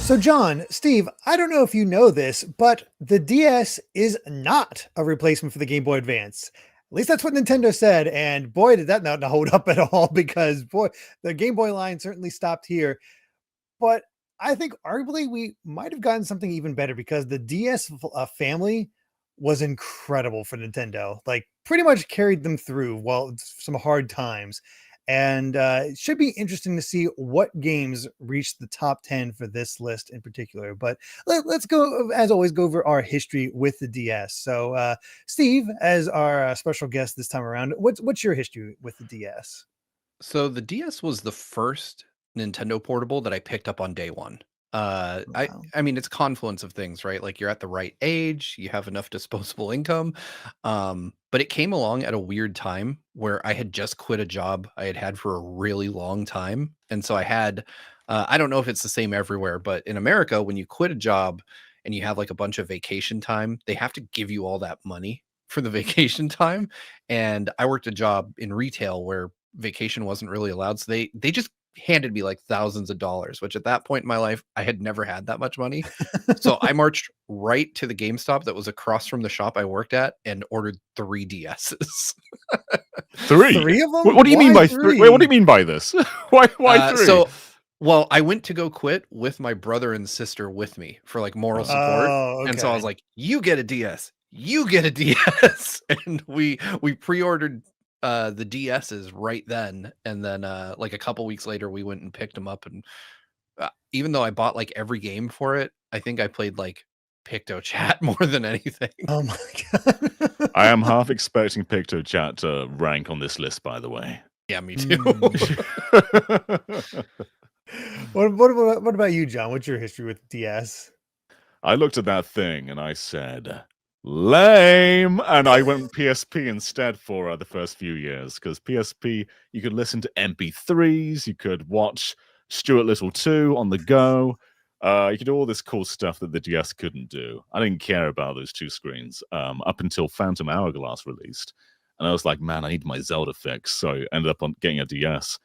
So, John, Steve, I don't know if you know this, but the DS is not a replacement for the Game Boy Advance. At least that's what Nintendo said. And boy, did that not hold up at all because, boy, the Game Boy line certainly stopped here. But I think arguably we might have gotten something even better because the DS family was incredible for Nintendo. Like, pretty much carried them through some hard times. And it should be interesting to see what games reach the top 10 for this list in particular. But let's go, as always, go over our history with the DS. So, Steve, as our special guest this time around, what's your history with the DS? So the DS was the first Nintendo portable that I picked up on day one. Uh, I Wow. I mean, it's confluence of things, right? Like you're at the right age, you have enough disposable income. But it came along at a weird time where I had just quit a job I had had for a really long time, and so I don't know if it's the same everywhere, but in America, when you quit a job and you have like a bunch of vacation time, they have to give you all that money for the vacation time. And I worked a job in retail where vacation wasn't really allowed. So they just handed me like thousands of dollars, which at that point in my life, I had never had that much money. So I marched right to the GameStop that was across from the shop I worked at and ordered 3 DSs. Three? Three of them? What do you mean Why by three? Wait, what do you three? mean by this? Why three? Well, I went to go quit with my brother and sister with me for like moral Oh. support. Oh, And so I okay. was like, you get a DS, you get a DS. And we pre-ordered the DSs right then. And then like a couple weeks later, we went and picked them up. And even though I bought like every game for it, I think I played like Picto Chat more than anything. Oh my god. I am half expecting PictoChat to rank on this list, by the way. Yeah, me too. What about you, John? What's your history with DS? I looked at that thing and I said, lame. And I went PSP instead for the first few years because PSP, you could listen to MP3s, you could watch Stuart Little 2 on the go. You could do all this cool stuff that the DS couldn't do. I didn't care about those two screens up until Phantom Hourglass released. And I was like, man, I need my Zelda fix. So I ended up on getting a DS.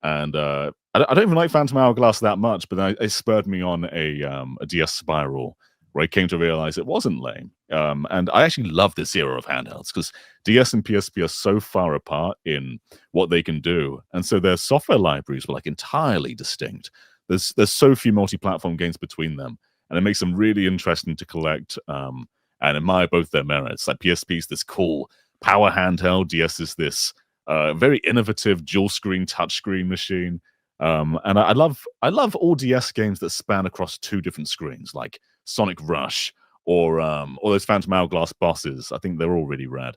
And I don't even like Phantom Hourglass that much, but it spurred me on a DS Spiral where I came to realize it wasn't lame. And I actually love this era of handhelds because DS and PSP are so far apart in what they can do. And so their software libraries were like entirely distinct. There's so few multi-platform games between them, and it makes them really interesting to collect and admire both their merits. Like PSP is this cool power handheld, DS is this very innovative dual screen touchscreen machine. And I love all DS games that span across two different screens, like Sonic Rush or those Phantom Hourglass bosses. I think they're all really rad.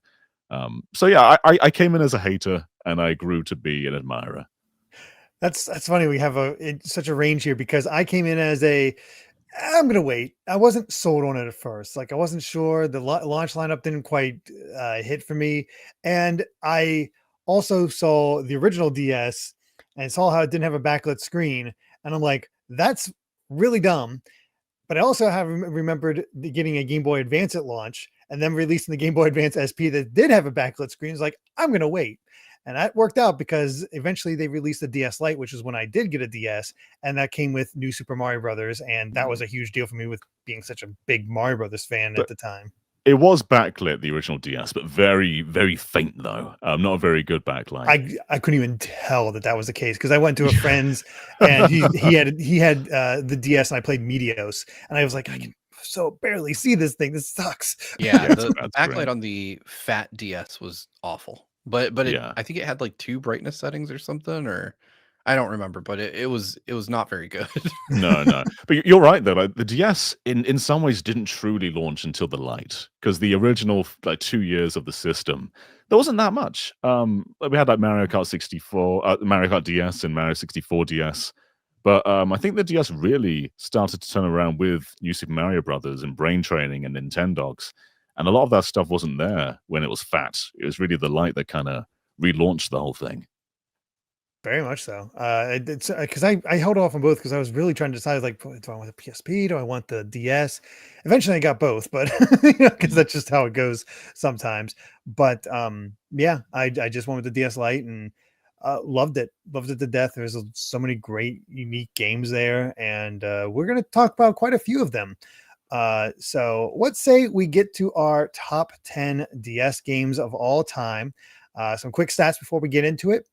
So yeah, I came in as a hater and I grew to be an admirer. That's funny. We have such a range here because I came in as I'm gonna wait. I wasn't sold on it at first. Like I wasn't sure. The launch lineup didn't quite hit for me, and I also saw the original DS and saw how it didn't have a backlit screen, and I'm like, that's really dumb. But I also have remembered getting a Game Boy Advance at launch and then releasing the Game Boy Advance SP that did have a backlit screen. It's like, I'm going to wait. And that worked out because eventually they released the DS Lite, which is when I did get a DS. And that came with New Super Mario Brothers. And that was a huge deal for me with being such a big Mario Brothers fan at the time. It was backlit, the original DS, but very, very faint though. Not a very good backlight. I couldn't even tell that was the case because I went to a friend's and he had the DS and I played Meteos and I was like, I can so barely see this thing. This sucks. Yeah, the backlight great. on the fat DS was awful. But I think it had like 2 brightness settings or something, or I don't remember, but it was not very good. No. But you're right though. Like the DS in some ways didn't truly launch until the Lite because the original like 2 years of the system there wasn't that much. We had like Mario Kart 64, Mario Kart DS, and Mario 64 DS. But I think the DS really started to turn around with New Super Mario Brothers and Brain Training and Nintendogs. And a lot of that stuff wasn't there when it was fat. It was really the Lite that kind of relaunched the whole thing. Very much so. It's because I held off on both because I was really trying to decide like, do I want the PSP? Do I want the DS? Eventually, I got both, but because that's just how it goes sometimes. But yeah, I just went with the DS Lite, and Loved it to death. There's so many great, unique games there, and we're going to talk about quite a few of them. So let's say we get to our top 10 DS games of all time. Some quick stats before we get into it.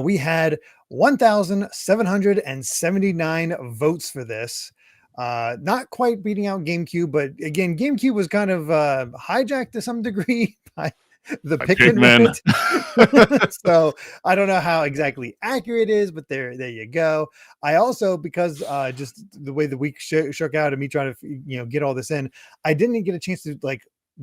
We had 1,779 votes for this. Not quite beating out GameCube, but again, GameCube was kind of hijacked to some degree by the Pikmin. So I don't know how exactly accurate it is, but there you go. I also, because just the way the week shook out and me trying to get all this in, I didn't get a chance to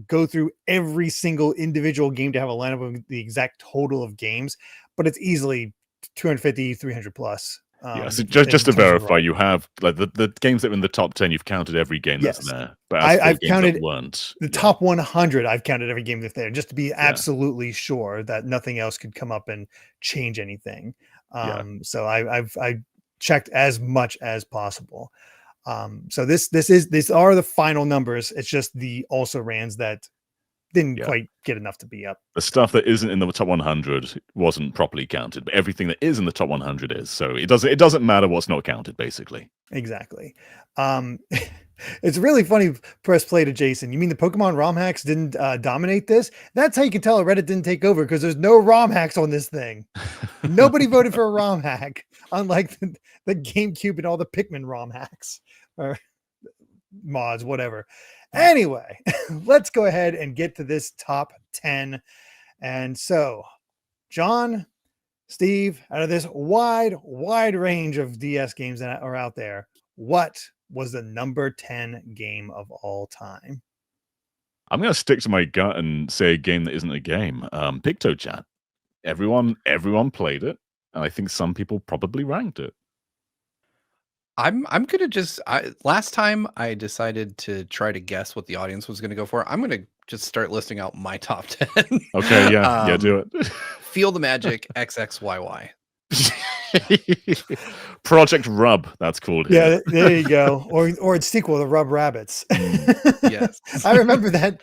go through every single individual game to have a lineup of the exact total of games, but it's easily 250, 300 plus. So just to verify, you have the games that are in the top 10. You've counted every game that's there, but I've counted the top 100. I've counted every game that's there, just to be absolutely sure that nothing else could come up and change anything. So I've checked as much as possible. So these are the final numbers. It's just the also rans that didn't quite get enough to be up. The stuff that isn't in the top 100 wasn't properly counted, but everything that is in the top 100 is. So it doesn't matter what's not counted, basically. Exactly. It's really funny. Press play to Jason. You mean the Pokemon ROM hacks didn't dominate this? That's how you can tell Reddit didn't take over, because there's no ROM hacks on this thing. Nobody voted for a ROM hack, unlike the GameCube and all the Pikmin ROM hacks or mods, whatever. Anyway, let's go ahead and get to this top 10. And so, John, Steve, out of this wide range of DS games that are out there, what was the number 10 game of all time? I'm going to stick to my gut and say a game that isn't a game. PictoChat. Everyone played it, and I think some people probably ranked it. I'm gonna last time I decided to try to guess what the audience was gonna go for. I'm gonna just start listing out my top 10. Okay, yeah, do it. Feel the Magic XXYY. Project Rub, that's called here. Yeah, there you go. Or its sequel, the Rub Rabbits. Yes. I remember that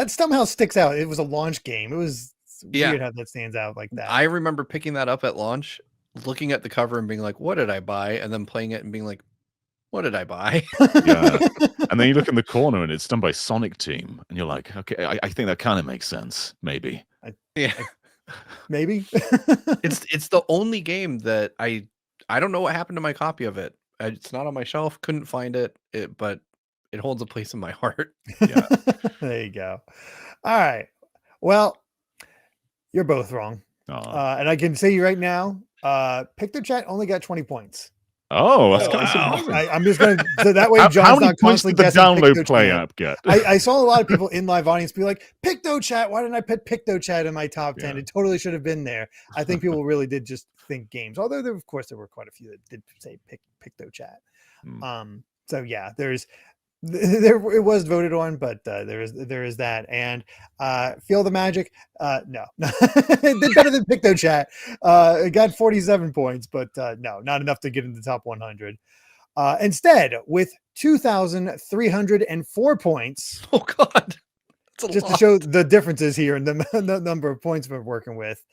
somehow sticks out. It was a launch game. It was weird how that stands out like that. I remember picking that up at launch, looking at the cover and being like, what did I buy? And then playing it and being like, what did I buy? Yeah. And then you look in the corner and it's done by Sonic Team. And you're like, okay, I think that kind of makes sense. Maybe. Maybe. It's the only game that I don't know what happened to my copy of it. It's not on my shelf. Couldn't find it, but it holds a place in my heart. Yeah. There you go. All right. Well, you're both wrong. And I can say you right now, PictoChat only got 20 points. Oh, that's kind of surprising. I'm just going to, so that way John's how many not points constantly did the download play app get? I saw a lot of people in live audience be like, PictoChat, why didn't I put PictoChat in my top 10? It totally should have been there. I think people really did just think games, although there were quite a few that did say PictoChat. So yeah, it was voted on, but there is that. And Feel the Magic, no. It did better than PictoChat. It got 47 points, but no, not enough to get in the top 100. Instead, with 2,304 points. Oh God, just to show the differences here in the number of points we're working with.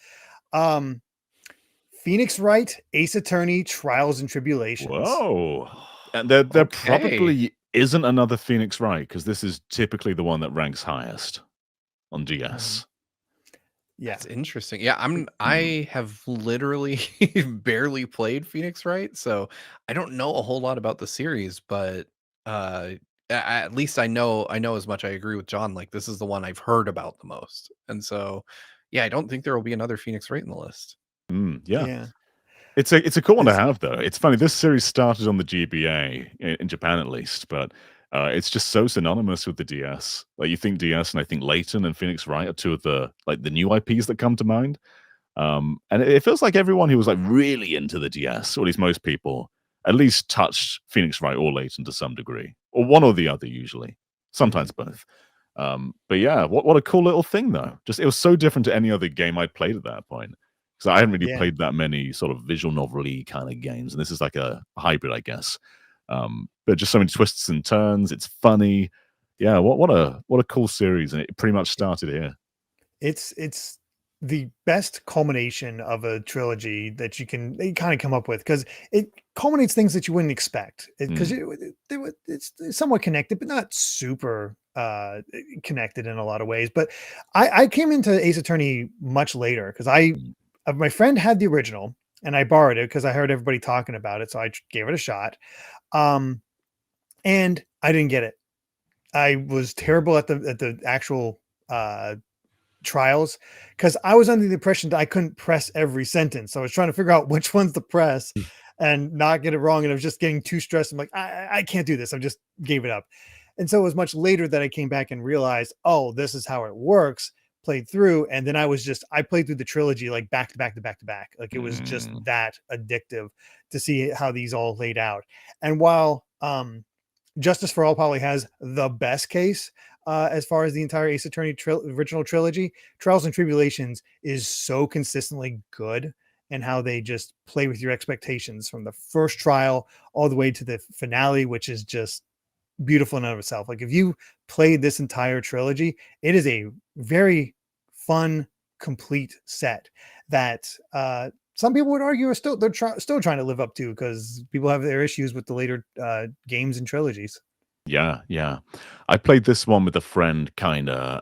Phoenix Wright, Ace Attorney, Trials and Tribulations. Whoa. And there probably isn't another Phoenix Wright, because this is typically the one that ranks highest on DS. Yeah, that's interesting. Yeah, I have literally barely played Phoenix Wright, so I don't know a whole lot about the series, but at least I know as much. I agree with John. Like, this is the one I've heard about the most, and so I don't think there will be another Phoenix Wright in the list. Yeah. It's a cool one to have, though. It's funny, this series started on the GBA in Japan, at least, but it's just so synonymous with the DS. Like, you think DS, and I think Layton and Phoenix Wright are two of the new IPs that come to mind. And it feels like everyone who was really into the DS, or at least most people, at least touched Phoenix Wright or Layton to some degree, or one or the other usually, sometimes both. But yeah, what a cool little thing, though. Just, it was so different to any other game I'd played at that point. So I hadn't really played that many sort of visual novel-y kind of games, and this is like a hybrid, I guess. But just so many twists and turns. It's funny. Yeah, what a cool series, and it pretty much started here. It's the best culmination of a trilogy that you can kind of come up with, because it culminates things that you wouldn't expect, because it's somewhat connected but not super connected in a lot of ways. But I came into Ace Attorney much later, because my friend had the original and I borrowed it because I heard everybody talking about it, so I gave it a shot. And I didn't get it. I was terrible at the actual trials, because I was under the impression that I couldn't press every sentence. So I was trying to figure out which ones to press and not get it wrong. And I was just getting too stressed. I'm like, I can't do this. I just gave it up. And so it was much later that I came back and realized, oh, this is how it works, played through. And then I played through the trilogy like back to back to back to back. Like it was just that addictive to see how these all laid out. And while Justice for All probably has the best case as far as the entire Ace Attorney original trilogy, Trials and Tribulations is so consistently good, and how they just play with your expectations from the first trial all the way to the finale, which is just beautiful in and of itself. Like if you played this entire trilogy, it is a very fun, complete set that some people would argue are still still trying to live up to, because people have their issues with the later games and trilogies. Yeah. I played this one with a friend, kind of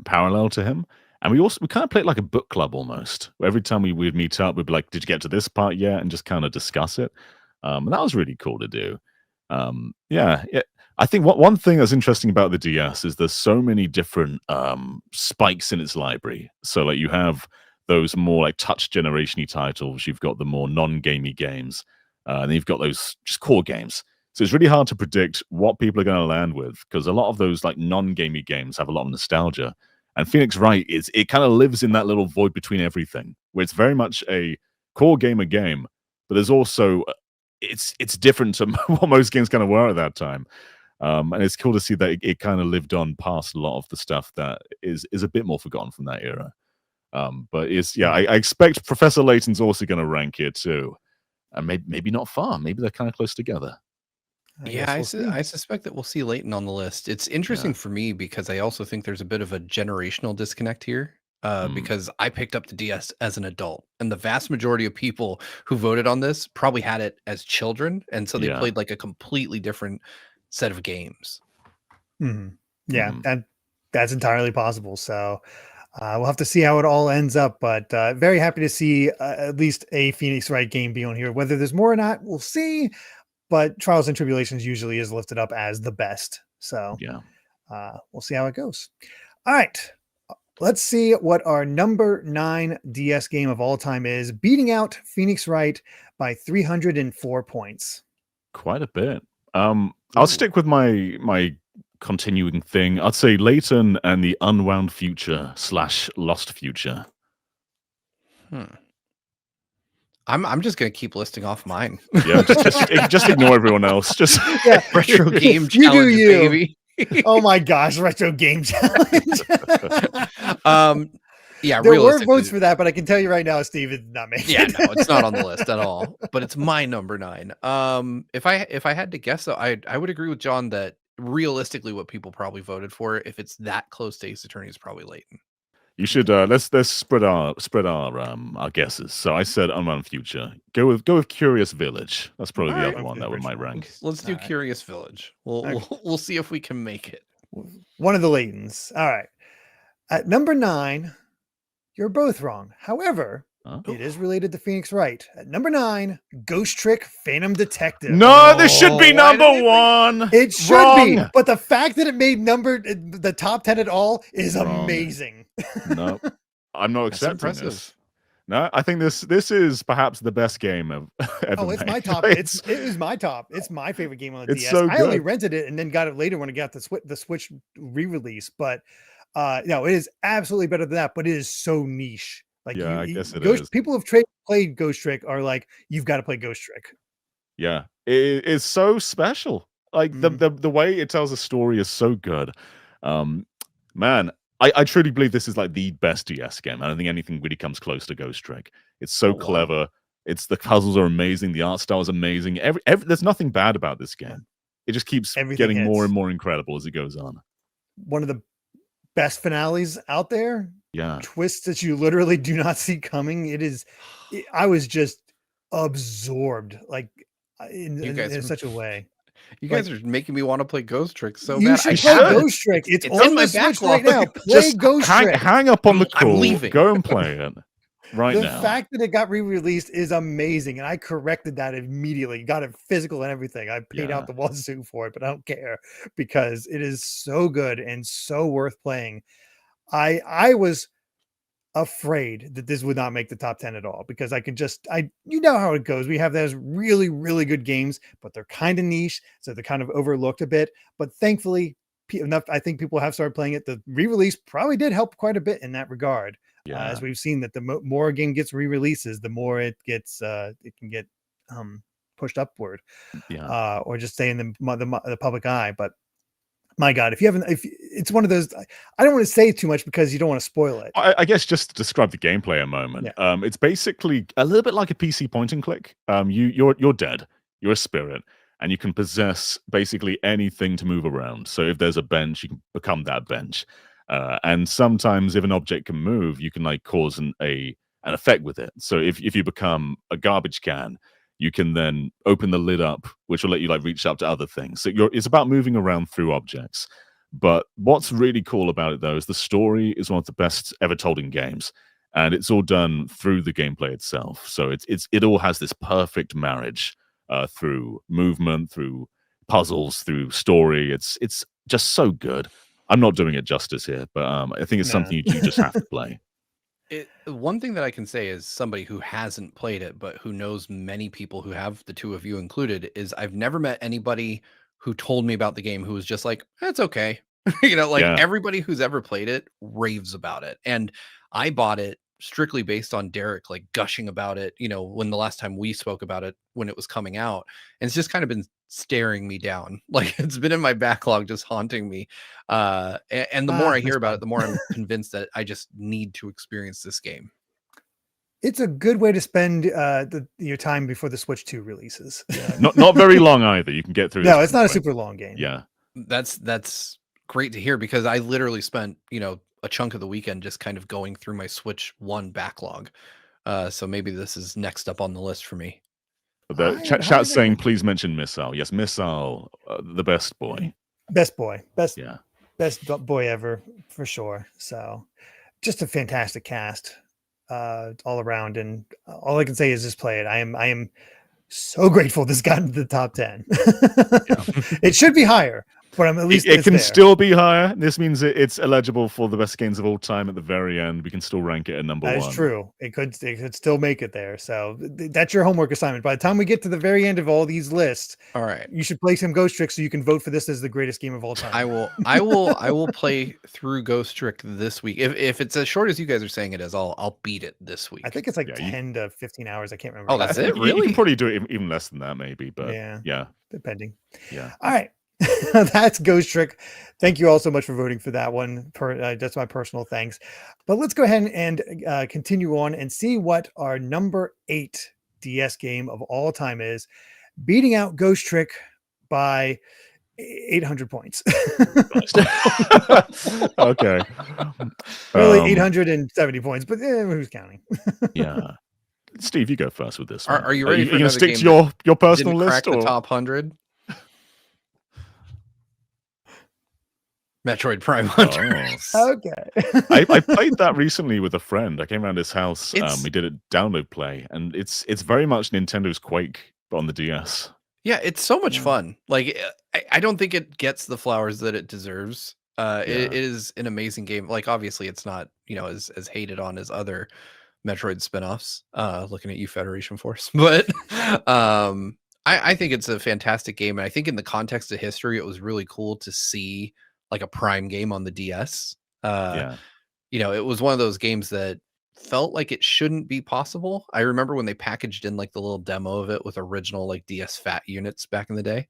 parallel to him, and we kind of played like a book club almost. Every time we'd meet up, we'd be like, "Did you get to this part yet?" and just kind of discuss it. And that was really cool to do. Yeah. I think one thing that's interesting about the DS is there's so many different spikes in its library. So like you have those more like touch generation-y titles, you've got the more non-gamey games, and then you've got those just core games. So it's really hard to predict what people are going to land with, because a lot of those like non-gamey games have a lot of nostalgia. And Phoenix Wright it kind of lives in that little void between everything, where it's very much a core gamer game, but there's also it's different to what most games kind of were at that time. And it's cool to see that it kind of lived on past a lot of the stuff that is a bit more forgotten from that era. But I expect Professor Layton's also going to rank here too, and maybe not far. Maybe they're kind of close together. I suspect that we'll see Leighton on the list. It's interesting for me because I also think there's a bit of a generational disconnect here. Because I picked up the DS as an adult, and the vast majority of people who voted on this probably had it as children, and so they played like a completely different set of games. Yeah, and that's entirely possible. So we'll have to see how it all ends up, but very happy to see at least a Phoenix Wright game be on here. Whether there's more or not, we'll see. But Trials and Tribulations usually is lifted up as the best. So we'll see how it goes. All right. Let's see what our number 9 DS game of all time is, beating out Phoenix Wright by 304 points. Quite a bit. I'll stick with my continuing thing. I'd say Layton and the Unwound Future / Lost Future. I'm just gonna keep listing off mine. Yeah, just ignore everyone else. Just retro game challenge, baby. Oh my gosh, retro game challenge. Yeah, there were votes for that, but I can tell you right now, Steve is not making. Yeah, no, it's not on the list at all. But it's my number 9. If I had to guess, though, I would agree with John that realistically, what people probably voted for, if it's that close to Ace Attorney, is probably Layton. You should let's spread our guesses. So I said Unwound Future. Go with Curious Village. That's probably the other one that would might rank. Let's do Curious Village. We'll see if we can make it. One of the Laytons. All right. At number 9, you're both wrong. However, it is related to Phoenix Wright. At number 9, Ghost Trick Phantom Detective. No, this should be number 1. It should be, but the fact that it made the top 10 at all is amazing. No, I'm not accepting this. No, I think this is perhaps the best game of ever. Oh, it's my top. It is my top. It's my favorite game on the DS. So I only rented it and then got it later when it got the Switch re-release. But no, it is absolutely better than that. But it is so niche. Like, I guess it is. People who've played Ghost Trick are like, you've got to play Ghost Trick. Yeah, it is so special. Like the way it tells a story is so good. Man, I truly believe this is like the best DS game. I don't think anything really comes close to Ghost Trick. It's so clever. It's the puzzles are amazing. The art style is amazing. There's nothing bad about this game. It just keeps getting more and more incredible as it goes on. One of the best finales out there. Yeah. twists that you literally do not see coming. I was just absorbed, like You guys, in such a way. you Like, guys are making me want to play Ghost Trick so you bad. I should play have it. Ghost Trick. It's It's in on my the Switch right backlog. now. Play Just Ghost Trick. hang up on the I'm call. leaving. Go and play it right The now. fact that it got re-released is amazing, and I corrected that immediately. Got it physical and everything. I paid out the wazoo for it, but I don't care because it is so good and so worth playing. I was afraid that this would not make the top 10 at all because you know how it goes. We have those really, really good games, but they're kind of niche, so they're kind of overlooked a bit. But thankfully, enough, I think people have started playing it. The re-release probably did help quite a bit in that regard. As we've seen that the more a game gets re-releases, the more it gets it can get pushed upward, or just stay in the public eye. But my God, if it's one of those, I don't want to say too much because you don't want to spoil it. I guess just to describe the gameplay a moment, it's basically a little bit like a PC point and click. You're dead, you're a spirit, and you can possess basically anything to move around. So if there's a bench, you can become that bench. And sometimes if an object can move, you can like cause an effect with it. So if you become a garbage can, you can then open the lid up, which will let you like reach up to other things. So it's about moving around through objects. But what's really cool about it, though, is the story is one of the best ever told in games, and it's all done through the gameplay itself. So it all has this perfect marriage through movement, through puzzles, through story. It's just so good. I'm not doing it justice here, but I think it's something you just have to play. One thing that I can say is somebody who hasn't played it, but who knows many people who have, the two of you included, is I've never met anybody who told me about the game who was just like, it's okay. Everybody who's ever played it raves about it. And I bought it strictly based on Derrick, like gushing about it, when the last time we spoke about it, when it was coming out. And it's just kind of been staring me down. Like it's been in my backlog, just haunting me. And the more I hear about it, the more I'm convinced that I just need to experience this game. It's a good way to spend your time before the Switch 2 releases. Not very long either. You can get through. No, it's not a super long game. Yeah, that's great to hear because I literally spent a chunk of the weekend just kind of going through my Switch 1 backlog. So maybe this is next up on the list for me. The chat saying, please mention Missile. Yes, Missile, the best boy. Best boy. Best boy ever, for sure. So just a fantastic cast all around. And all I can say is just play it. I am so grateful this got into the top 10. It should be higher, but I'm at least it can still be higher. This means it's eligible for the best games of all time at the very end. We can still rank it at number 1. That's true. It could still make it there. So that's your homework assignment. By the time we get to the very end of all these lists, all right, you should play some Ghost Trick so you can vote for this as the greatest game of all time. I will play through Ghost Trick this week. If it's as short as you guys are saying it is, I'll beat it this week. I think it's like 10 to 15 hours. I can't remember. Oh, that's it? Really? You can probably do it even less than that, maybe. But yeah, depending. Yeah. All right. That's Ghost Trick. Thank you all so much for voting for that one. That's my personal thanks. But let's go ahead and continue on and see what our number 8 DS game of all time is, beating out Ghost Trick by 800 points. Okay. Really 870 points, but who's counting? Yeah. Steve, you go first with this. Are you ready? Are you going to stick to your personal list or the top 100? Metroid Prime Hunters. Okay. I played that recently with a friend. I came around his house. We did a download play, and it's very much Nintendo's Quake, but on the DS. Yeah, it's so much fun. Like, I don't think it gets the flowers that it deserves. It is an amazing game. Like, obviously, it's not as hated on as other Metroid spinoffs. Looking at you, Federation Force, but I think it's a fantastic game, and I think in the context of history, it was really cool to see like a Prime game on the DS. It was one of those games that felt like it shouldn't be possible. I remember when they packaged in like the little demo of it with original like DS fat units back in the day.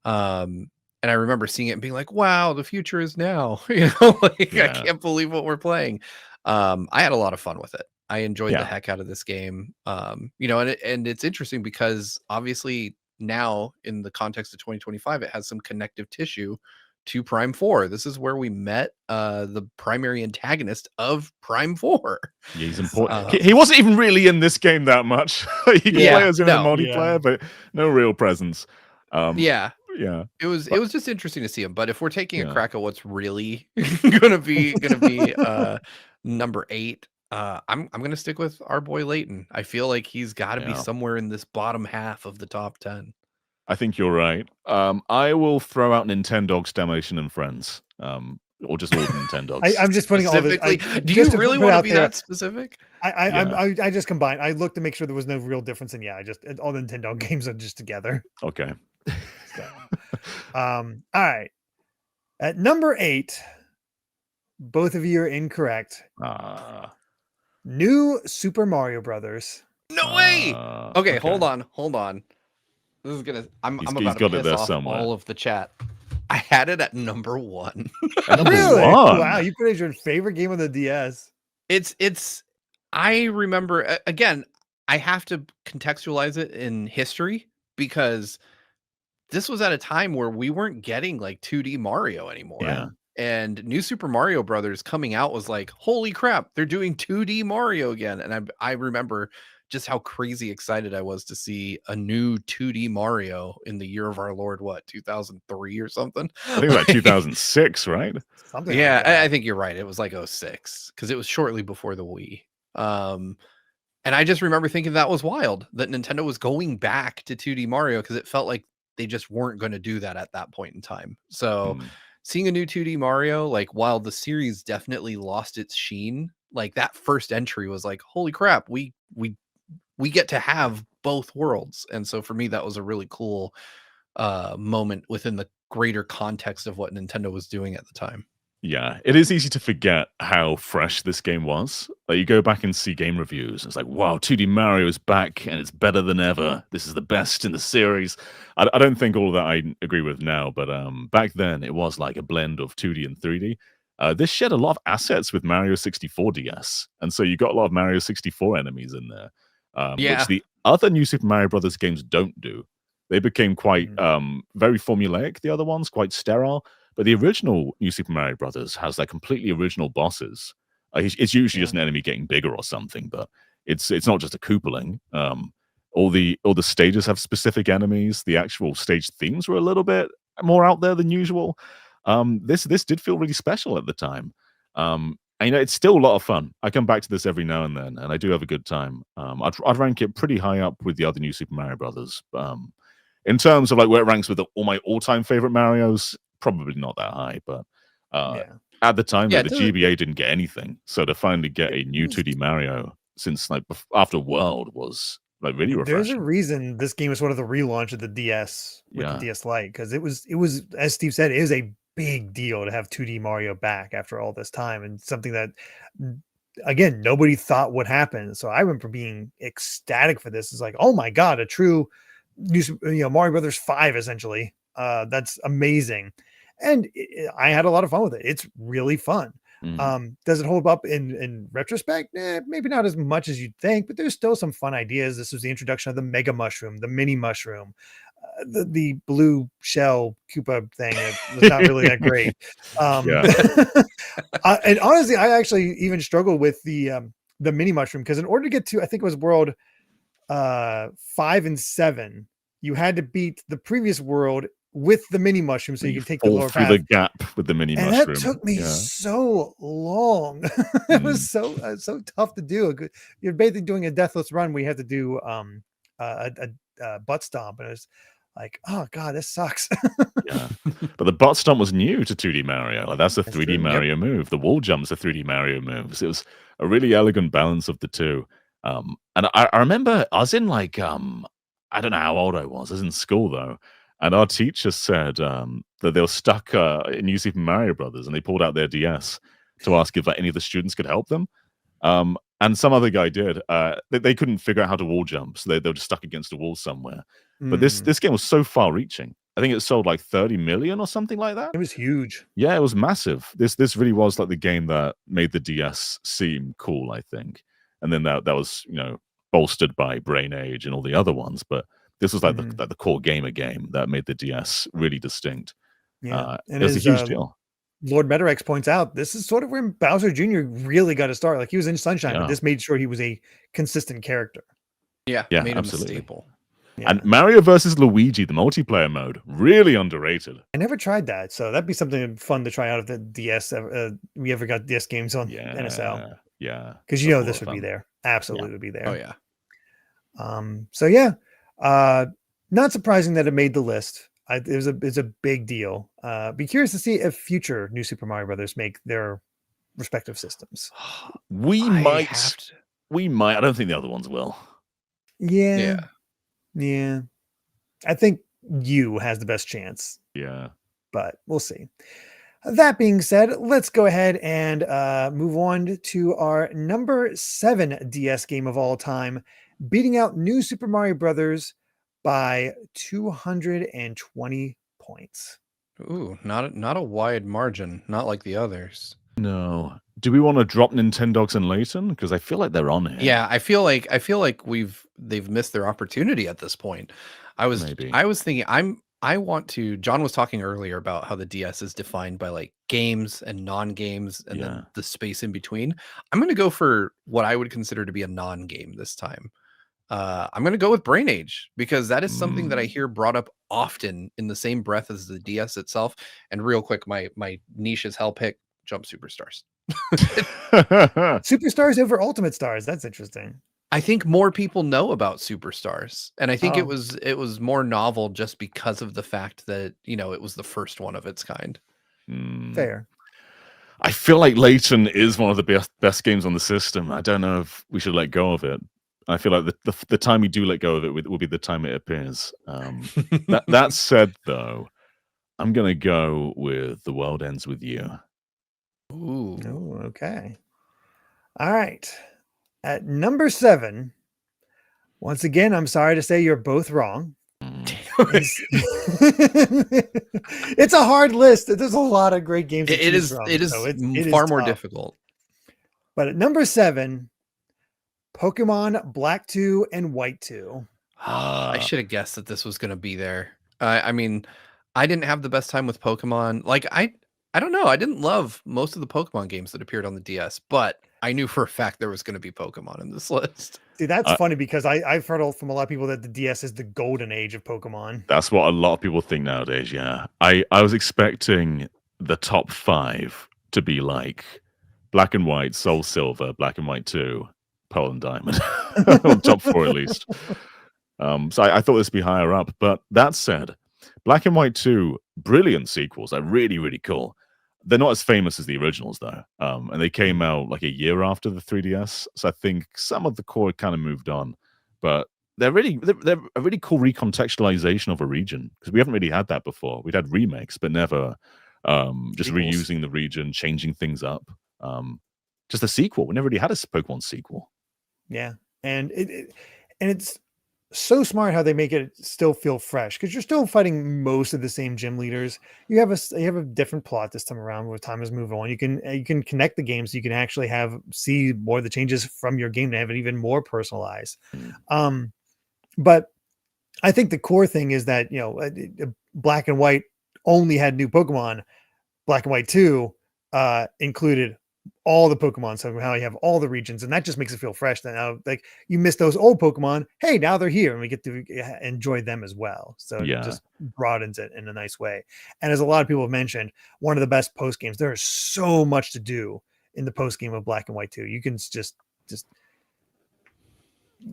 And I remember seeing it and being like, wow, the future is now. I can't believe what we're playing. I had a lot of fun with it. I enjoyed the heck out of this game. And it's interesting because obviously now in the context of 2025, it has some connective tissue to Prime 4. This is where we met the primary antagonist of Prime 4. Yeah, he's important. He wasn't even really in this game that much. You can play as him in the multiplayer, but no real presence. Yeah. It was just interesting to see him. But if we're taking a crack at what's really gonna be number 8, I'm gonna stick with our boy Leighton. I feel like he's got to be somewhere in this bottom half of the top 10. I think you're right. I will throw out Nintendogs, Damnation and Friends, or just all the Nintendogs. I'm just putting all this. Do you really want to be that specific? I just combined. I looked to make sure there was no real difference, and I just all the Nintendo games are just together. Okay. So, all right. At number 8, both of you are incorrect. New Super Mario Brothers. No way. Okay, hold on. This is gonna. I'm about to piss off all of the chat. I had it at number 1. Really? Wow, you put it as your favorite game on the DS. It's. I remember again. I have to contextualize it in history because this was at a time where we weren't getting like 2D Mario anymore. Yeah. And New Super Mario Brothers coming out was like, holy crap, they're doing 2D Mario again. And I remember just how crazy excited I was to see a new 2D Mario in the year of our Lord, 2003 or something? I think it was like 2006, right? Something yeah, like that. I think you're right. It was like 06 because it was shortly before the Wii. And I just remember thinking that was wild that Nintendo was going back to 2D Mario because it felt like they just weren't going to do that at that point in time. So seeing a new 2D Mario, like while the series definitely lost its sheen, like that first entry was like, holy crap, we get to have both worlds. And so for me, that was a really cool moment within the greater context of what Nintendo was doing at the time. Yeah, it is easy to forget how fresh this game was. Like you go back and see game reviews, and it's like, wow, 2D Mario is back and it's better than ever. This is the best in the series. I don't think all of that I agree with now, but back then it was like a blend of 2D and 3D. This shared a lot of assets with Mario 64 DS, and so you got a lot of Mario 64 enemies in there, which the other New Super Mario Brothers games don't do. They became quite very formulaic, the other ones, quite sterile. But the original New Super Mario Brothers has like completely original bosses. It's usually just an enemy getting bigger or something, but it's not just a Koopaling. All the stages have specific enemies. The actual stage themes were a little bit more out there than usual. This did feel really special at the time. And it's still a lot of fun. I come back to this every now and then, and I do have a good time. I'd rank it pretty high up with the other New Super Mario Brothers. In terms of like where it ranks with all my all-time favorite Marios, probably not that high, but at the time, the GBA didn't get anything. So to finally get a new 2D Mario since like after World was like really refreshing. There's a reason this game is one of the relaunch of the DS with the DS Lite, because it was as Steve said, it is a big deal to have 2D Mario back after all this time, and something that again nobody thought would happen. So I remember being ecstatic for this. It's like, oh my god, a true new Mario Brothers 5 essentially. That's amazing. And I had a lot of fun with it. It's really fun. Does it hold up in retrospect? Maybe not as much as you'd think, but there's still some fun ideas. This was the introduction of the Mega Mushroom, the Mini Mushroom, the blue shell Koopa thing. It was not really that great. And honestly, I actually even struggled with the Mini Mushroom, because in order to get to, I think it was World 5 and 7, you had to beat the previous world with the Mini Mushroom, so you can take the lower path. The gap with the Mini Mushroom. And that took me so long. It was so tough to do. You're basically doing a deathless run where you have to do a butt stomp, and it's like, oh god, this sucks. But the butt stomp was new to 2D Mario. Like that's a 3D Mario move. The wall jump's a 3D Mario move. So it was a really elegant balance of the two. And I remember I was in like I don't know how old I was in school though. And our teacher said that they were stuck in New Super Mario Brothers, and they pulled out their DS to ask if any of the students could help them. And some other guy did. They couldn't figure out how to wall jump, so they were just stuck against a wall somewhere. But this game was so far-reaching. I think it sold like 30 million or something like that. It was huge. Yeah, it was massive. This really was like the game that made the DS seem cool, I think. And then that was bolstered by Brain Age and all the other ones, but this was like the core gamer game that made the DS really distinct. Yeah, and it was a as huge deal. Lord Metarex points out, this is sort of when Bowser Jr. really got to start. Like he was in Sunshine, but Yeah. this made sure he was a consistent character. Yeah, Yeah, made him a absolutely. staple. Yeah. And Mario versus Luigi, the multiplayer mode, really underrated. I never tried that, so that'd be something fun to try out if the DS we ever got DS games on NSL. Yeah. Because That's a lot this of would be fun. there. Absolutely would be there. Oh yeah. So yeah, not surprising that it made the list. It's a big deal. Be curious to see if future new Super Mario Brothers make their respective systems. We I might. have to. We might. I don't think the other ones will. Yeah, Yeah. I think you has the best chance, Yeah. but we'll see. That being said, let's go ahead and move on to our number 7 DS game of all time, beating out New Super Mario Brothers by 220 points. Ooh, not a wide margin, not like the others. No. Do we want to drop Nintendogs and Layton? Because I feel like they're on here. Yeah, I feel like they've missed their opportunity at this point. Maybe. I was thinking I want to. John was talking earlier about how the DS is defined by like games and non-games and Yeah. then the space in between. I'm going to go for what I would consider to be a non-game this time. I'm going to go with Brain Age because that is something that I hear brought up often in the same breath as the DS itself. And real quick, my niche is hell pick Jump Superstars. Superstars over Ultimate Stars. That's interesting. I think more people know about Superstars, and I think Oh. it was more novel just because of the fact that it was the first one of its kind. Fair. I feel like Layton is one of the best games on the system. I don't know if we should let go of it. I feel like the time we do let go of it will be the time it appears. That said, though, I'm gonna go with The World Ends With You. Ooh. Oh, okay. All right. At number 7, once again, I'm sorry to say you're both wrong. It's a hard list. There's a lot of great games. It is far more difficult. But at number 7, Pokemon Black 2 and White 2. I should have guessed that this was going to be there. I mean, I didn't have the best time with Pokemon. Like I don't know. I didn't love most of the Pokemon games that appeared on the DS, but I knew for a fact there was going to be Pokemon in this list. See, that's funny because I've heard from a lot of people that the DS is the golden age of Pokemon. That's what a lot of people think nowadays, yeah. I was expecting the top 5 to be like Black and White, Soul Silver, Black and White 2, Pearl and Diamond. Top 4 at least. So I thought this would be higher up. But that said, Black and White 2, brilliant sequels. They're really, really cool. They're not as famous as the originals, though. And they came out like a year after the 3DS. So I think some of the core kind of moved on. But they're a really cool recontextualization of a region. Because we haven't really had that before. We'd had remakes, but never just reusing the region, changing things up. Just a sequel. We never really had a Pokemon sequel. Yeah. And it's so smart how they make it still feel fresh because you're still fighting most of the same gym leaders. You have a different plot this time around where time has moved on. You can connect the games. So you can actually see more of the changes from your game to have it even more personalized. But I think the core thing is that Black and White only had new Pokemon. Black and White 2 included all the Pokemon, so how you have all the regions, and that just makes it feel fresh. Now, like you miss those old Pokemon, hey, now they're here, and we get to enjoy them as well. So it just broadens it in a nice way. And as a lot of people have mentioned, one of the best post games. There is so much to do in the post game of Black and White 2. You can just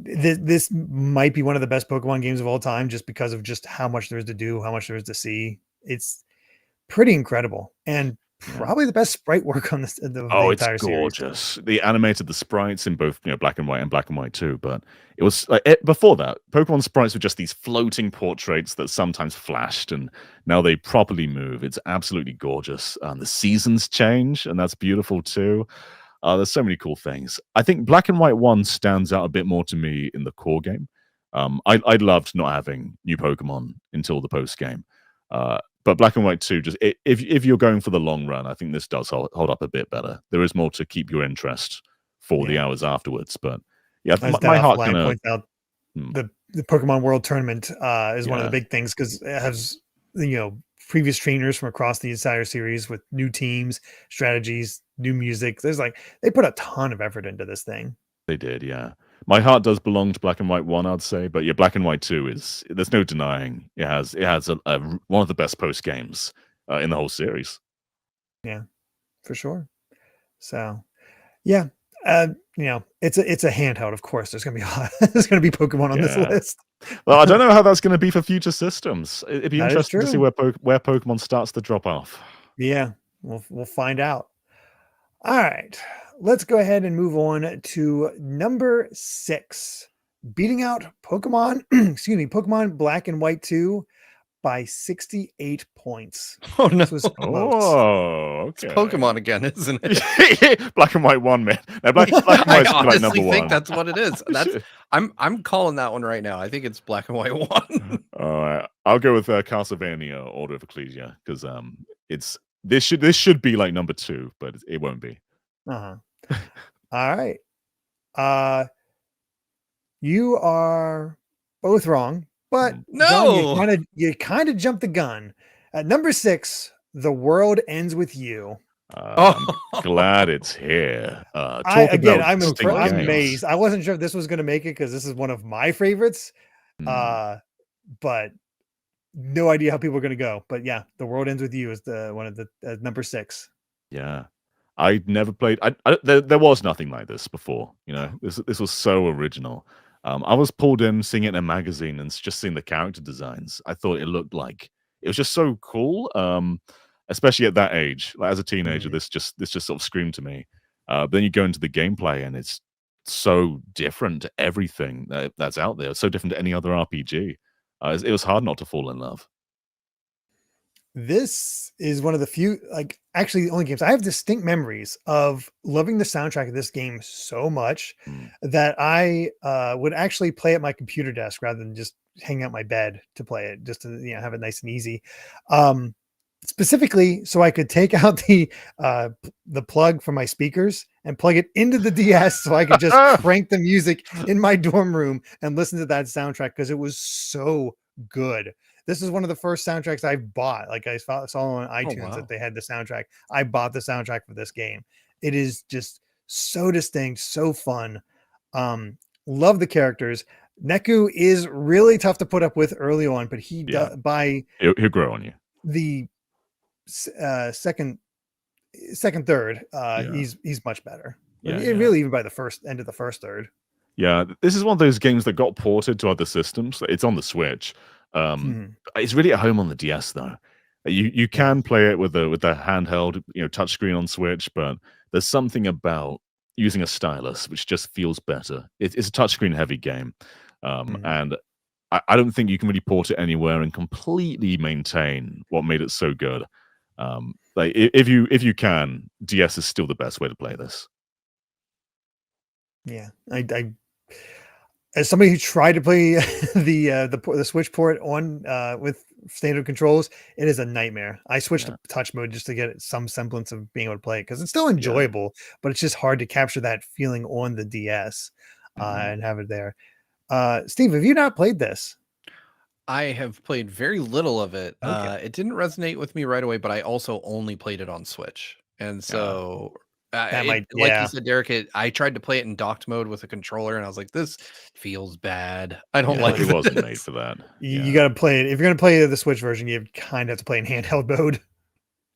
this might be one of the best Pokemon games of all time, just because of just how much there is to do, how much there is to see. It's pretty incredible, and probably the best sprite work on the entire it's gorgeous. Series. They animated the sprites in both Black and White and Black and White 2, but it was like before that, Pokemon sprites were just these floating portraits that sometimes flashed, and now they properly move. It's absolutely gorgeous. The seasons change, and that's beautiful too. There's so many cool things. I think Black and White 1 stands out a bit more to me in the core game. I loved not having new Pokemon until the post game. But Black and White 2, just if you're going for the long run, I think this does hold up a bit better. There is more to keep your interest for the hours afterwards. But yeah, my heart kind of points out the Pokemon World Tournament is one of the big things because it has previous trainers from across the entire series with new teams, strategies, new music. They put a ton of effort into this thing. They did, yeah. My heart does belong to Black and White 1, I'd say, but yeah, Black and White 2 is there's no denying it has one of the best post games in the whole series. Yeah, for sure. So, yeah, it's a handheld. Of course, there's gonna be there's gonna be Pokemon on this Yeah. list. Well, I don't know how that's going to be for future systems. It'd be That is interesting to see true. where Pokemon starts to drop off. Yeah, we'll find out. All right, let's go ahead and move on to number 6, beating out Pokemon. Excuse me, Pokemon Black and White 2 by 68 points. Oh no, This was close. Oh, it's okay. Pokemon again, isn't it? Black and White 1, man. No, Black and I White's like honestly number think 1. that's what it is. I'm calling that one right now. I think it's Black and White 1. All right, I'll go with Castlevania Order of Ecclesia because this should be like number 2, but it won't be. Uh-huh. All right. You are both wrong, but No! John, you kind of jumped the gun. At number 6, The World Ends With You. I'm glad it's here. I'm games. amazed. I wasn't sure if this was going to make it because this is one of my favorites. But no idea how people are going to go. But yeah, The World Ends With You is one of the number 6. Yeah. I never played. There was nothing like this before. This was so original. I was pulled in seeing it in a magazine and just seeing the character designs. I thought it was just so cool. Especially at that age, like as a teenager, this just sort of screamed to me. Then you go into the gameplay and it's so different to everything that's out there. It's so different to any other RPG. It was hard not to fall in love. This is one of the few, actually the only games I have distinct memories of loving the soundtrack of this game so much that I would actually play at my computer desk rather than just hang out my bed to play it, just to have it nice and easy. Specifically, so I could take out the plug from my speakers and plug it into the DS, so I could just crank the music in my dorm room and listen to that soundtrack because it was so good. This is one of the first soundtracks I bought. Like I saw on iTunes that they had the soundtrack. I bought the soundtrack for this game. It is just so distinct, so fun. Love the characters. Neku is really tough to put up with early on, but he'll grow on you. The second, third, he's much better. Really, even by the end of the first third. Yeah, this is one of those games that got ported to other systems. It's on the Switch. It's really at home on the DS though. You can play it with the handheld, touchscreen on Switch, but there's something about using a stylus which just feels better. It's a touchscreen heavy game, and I don't think you can really port it anywhere and completely maintain what made it so good. If you can, DS is still the best way to play this. Yeah, I as somebody who tried to play the Switch port on with standard controls, it is a nightmare. I switched to touch mode just to get some semblance of being able to play it because it's still enjoyable, but it's just hard to capture that feeling on the DS and have it there. Steve, have you not played this? I have played very little of it. Okay. It didn't resonate with me right away, but I also only played it on Switch, and so. Like you said, Derrick, I tried to play it in docked mode with a controller, and I was like, "This feels bad. I don't like it." It wasn't made for that. You got to play it if you're going to play the Switch version. You kind of have to play in handheld mode.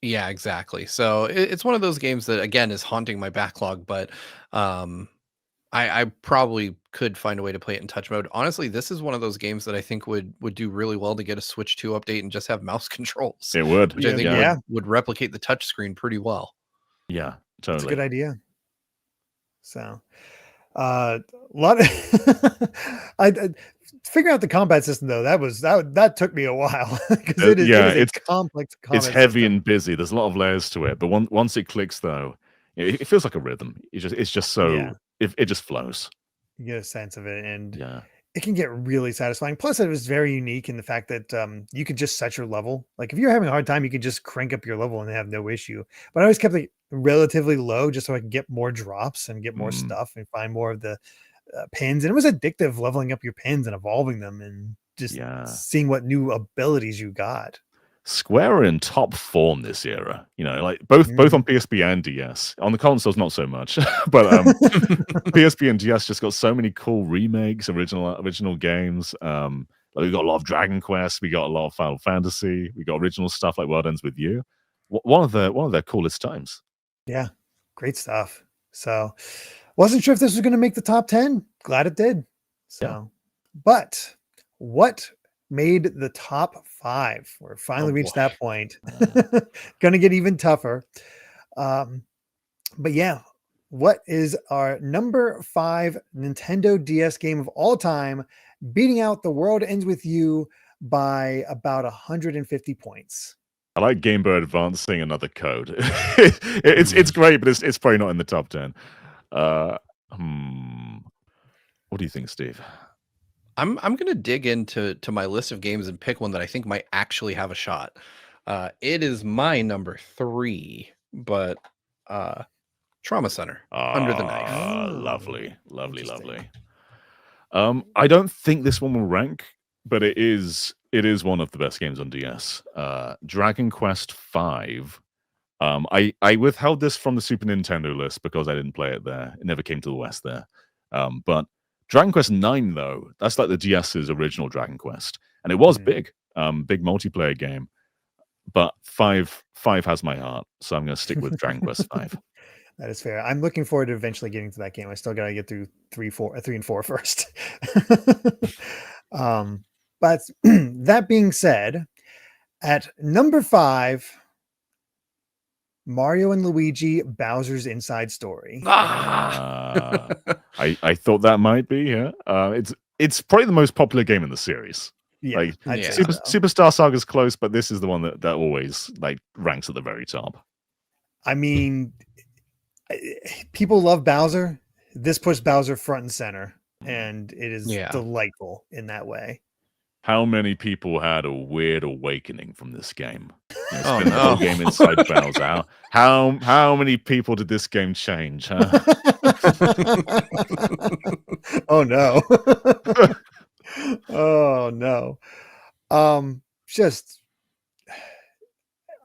Yeah, exactly. So it's one of those games that again is haunting my backlog, but I probably could find a way to play it in touch mode. Honestly, this is one of those games that I think would do really well to get a Switch 2 update and just have mouse controls. It would, which I think would replicate the touch screen pretty well. Yeah. Totally. It's a good idea. So, a lot of figuring out the combat system though. That took me a while because it's complex. It's heavy and busy. There's a lot of layers to it, but once it clicks though, it feels like a rhythm. It's just so it just flows. You get a sense of it, and it can get really satisfying. Plus, it was very unique in the fact that you could just set your level. Like if you're having a hard time, you could just crank up your level and have no issue. But I always kept it relatively low just so I can get more drops and get more stuff and find more of the pins. And it was addictive leveling up your pins and evolving them and just seeing what new abilities you got. Square are in top form this era. You know, like both on PSP and DS. On the consoles, not so much, but PSP and DS just got so many cool remakes, original games. Like we got a lot of Dragon Quest, we got a lot of Final Fantasy, we got original stuff like World Ends With You. One of their coolest times. Yeah, great stuff. So, wasn't sure if this was going to make the top 10. Glad it did. So, but what made the top 5? We're finally reached that point. Going to get even tougher. But yeah, what is our number 5 Nintendo DS game of all time, beating out The World Ends With You by about 150 points? I like Game Boy Advance seeing another code. It's great, but it's probably not in the top 10. What do you think, Steve? I'm gonna dig into my list of games and pick one that I think might actually have a shot. It is my number 3, but Trauma Center, Under the Knife. Lovely. I don't think this one will rank, but it is one of the best games on DS. Dragon Quest V. I withheld this from the Super Nintendo list because I didn't play it there. It never came to the West there. But Dragon Quest 9, though, that's like the DS's original Dragon Quest. And it was big multiplayer game. But 5 has my heart, so I'm going to stick with Dragon Quest 5. That is fair. I'm looking forward to eventually getting to that game. I still got to get through 3 and 4 first. But that being said, at number 5, Mario and Luigi Bowser's Inside Story. I thought that might be, yeah. It's probably the most popular game in the series. Yeah, like Superstar Saga's close, but this is the one that always like ranks at the very top. I mean, people love Bowser. This puts Bowser front and center, and it is delightful in that way. How many people had a weird awakening from this game? The whole game inside Bowser. How many people did this game change? Huh? Oh no! Oh no! Just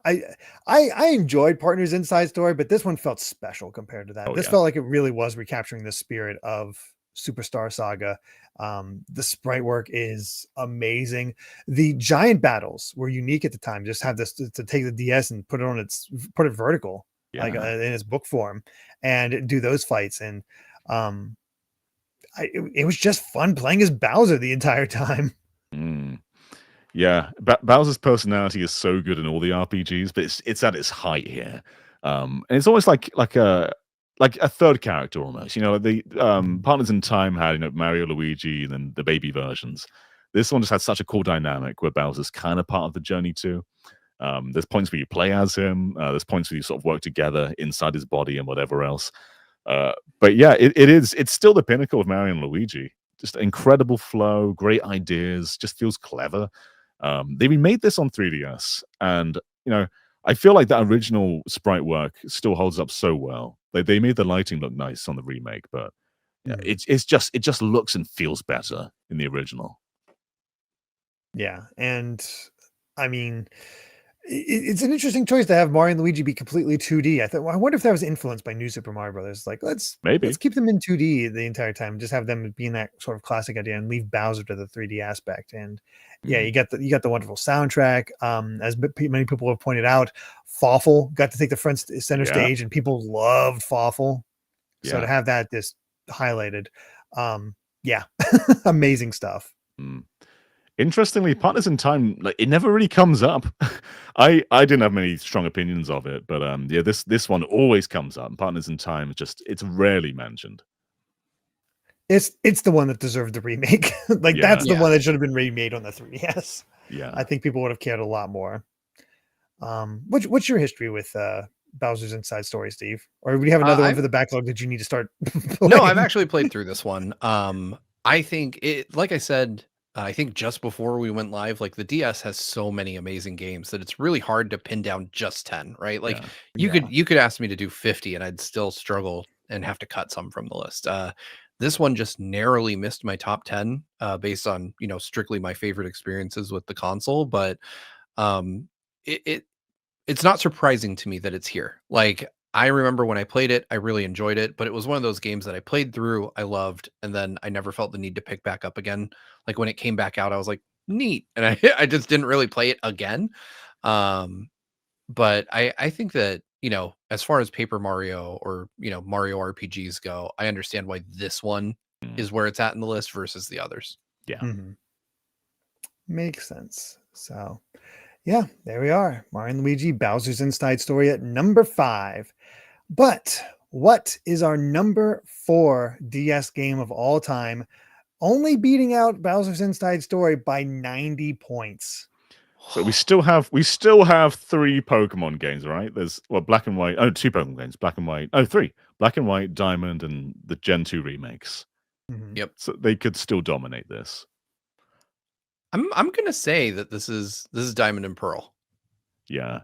I enjoyed Partners Inside Story, but this one felt special compared to that. This felt like it really was recapturing the spirit of Superstar Saga. The sprite work is amazing. The giant battles were unique at the time. Just have this to take the DS and put it vertical, like in its book form, and do those fights. And it was just fun playing as Bowser the entire time. Yeah, Bowser's personality is so good in all the RPGs, but it's at its height here, and it's almost like a third character almost. You know, the Partners in Time had Mario, Luigi, and then the baby versions. This one just had such a cool dynamic where Bowser's kind of part of the journey too. There's points where you play as him. There's points where you sort of work together inside his body and whatever else. But yeah, it's still the pinnacle of Mario and Luigi. Just incredible flow, great ideas, just feels clever. They remade this on 3DS, and I feel like that original sprite work still holds up so well. They made the lighting look nice on the remake, but it just looks and feels better in the original. Yeah, and I mean, it's an interesting choice to have Mario and Luigi be completely 2D. I wonder if that was influenced by New Super Mario Brothers. Like, let's keep them in 2D the entire time, just have them be in that sort of classic idea, and leave Bowser to the 3D aspect. And you got the wonderful soundtrack. As many people have pointed out, Fawful got to take the center stage, and people loved Fawful. So to have that just highlighted, amazing stuff. Interestingly, Partners in Time, like, it never really comes up. I didn't have many strong opinions of it, but this one always comes up. Partners in Time, it's rarely mentioned. It's the one that deserved the remake. That's the one that should have been remade on the 3DS. Yeah, I think people would have cared a lot more. What's your history with Bowser's Inside Story, Steve? Or do you have another one for the backlog that you need to start playing? No, I've actually played through this one. I think like I said, I think just before we went live, like, the DS has so many amazing games that it's really hard to pin down just 10, right? Like, you could ask me to do 50 and I'd still struggle and have to cut some from the list. This one just narrowly missed my top 10 based on, strictly my favorite experiences with the console. But it's not surprising to me that it's here. Like, I remember when I played it, I really enjoyed it, but it was one of those games that I played through, I loved, and then I never felt the need to pick back up again. Like, when it came back out, I was like, neat, and I I just didn't really play it again. Um, but I think that, as far as Paper Mario or, Mario RPGs go, I understand why this one is where it's at in the list versus the others. Yeah. Mhm. Makes sense. So, yeah, there we are. Mario and Luigi Bowser's Inside Story at number 5. But what is our number 4 DS game of all time, only beating out Bowser's Inside Story by 90 points? So we still have 3 Pokemon games, right? There's Black and White. Oh, 2 Pokemon games, Black and White. Oh, 3. Black and White, Diamond, and the Gen 2 remakes. Mhm. Yep. So they could still dominate this. I'm gonna say that this is Diamond and Pearl. Yeah.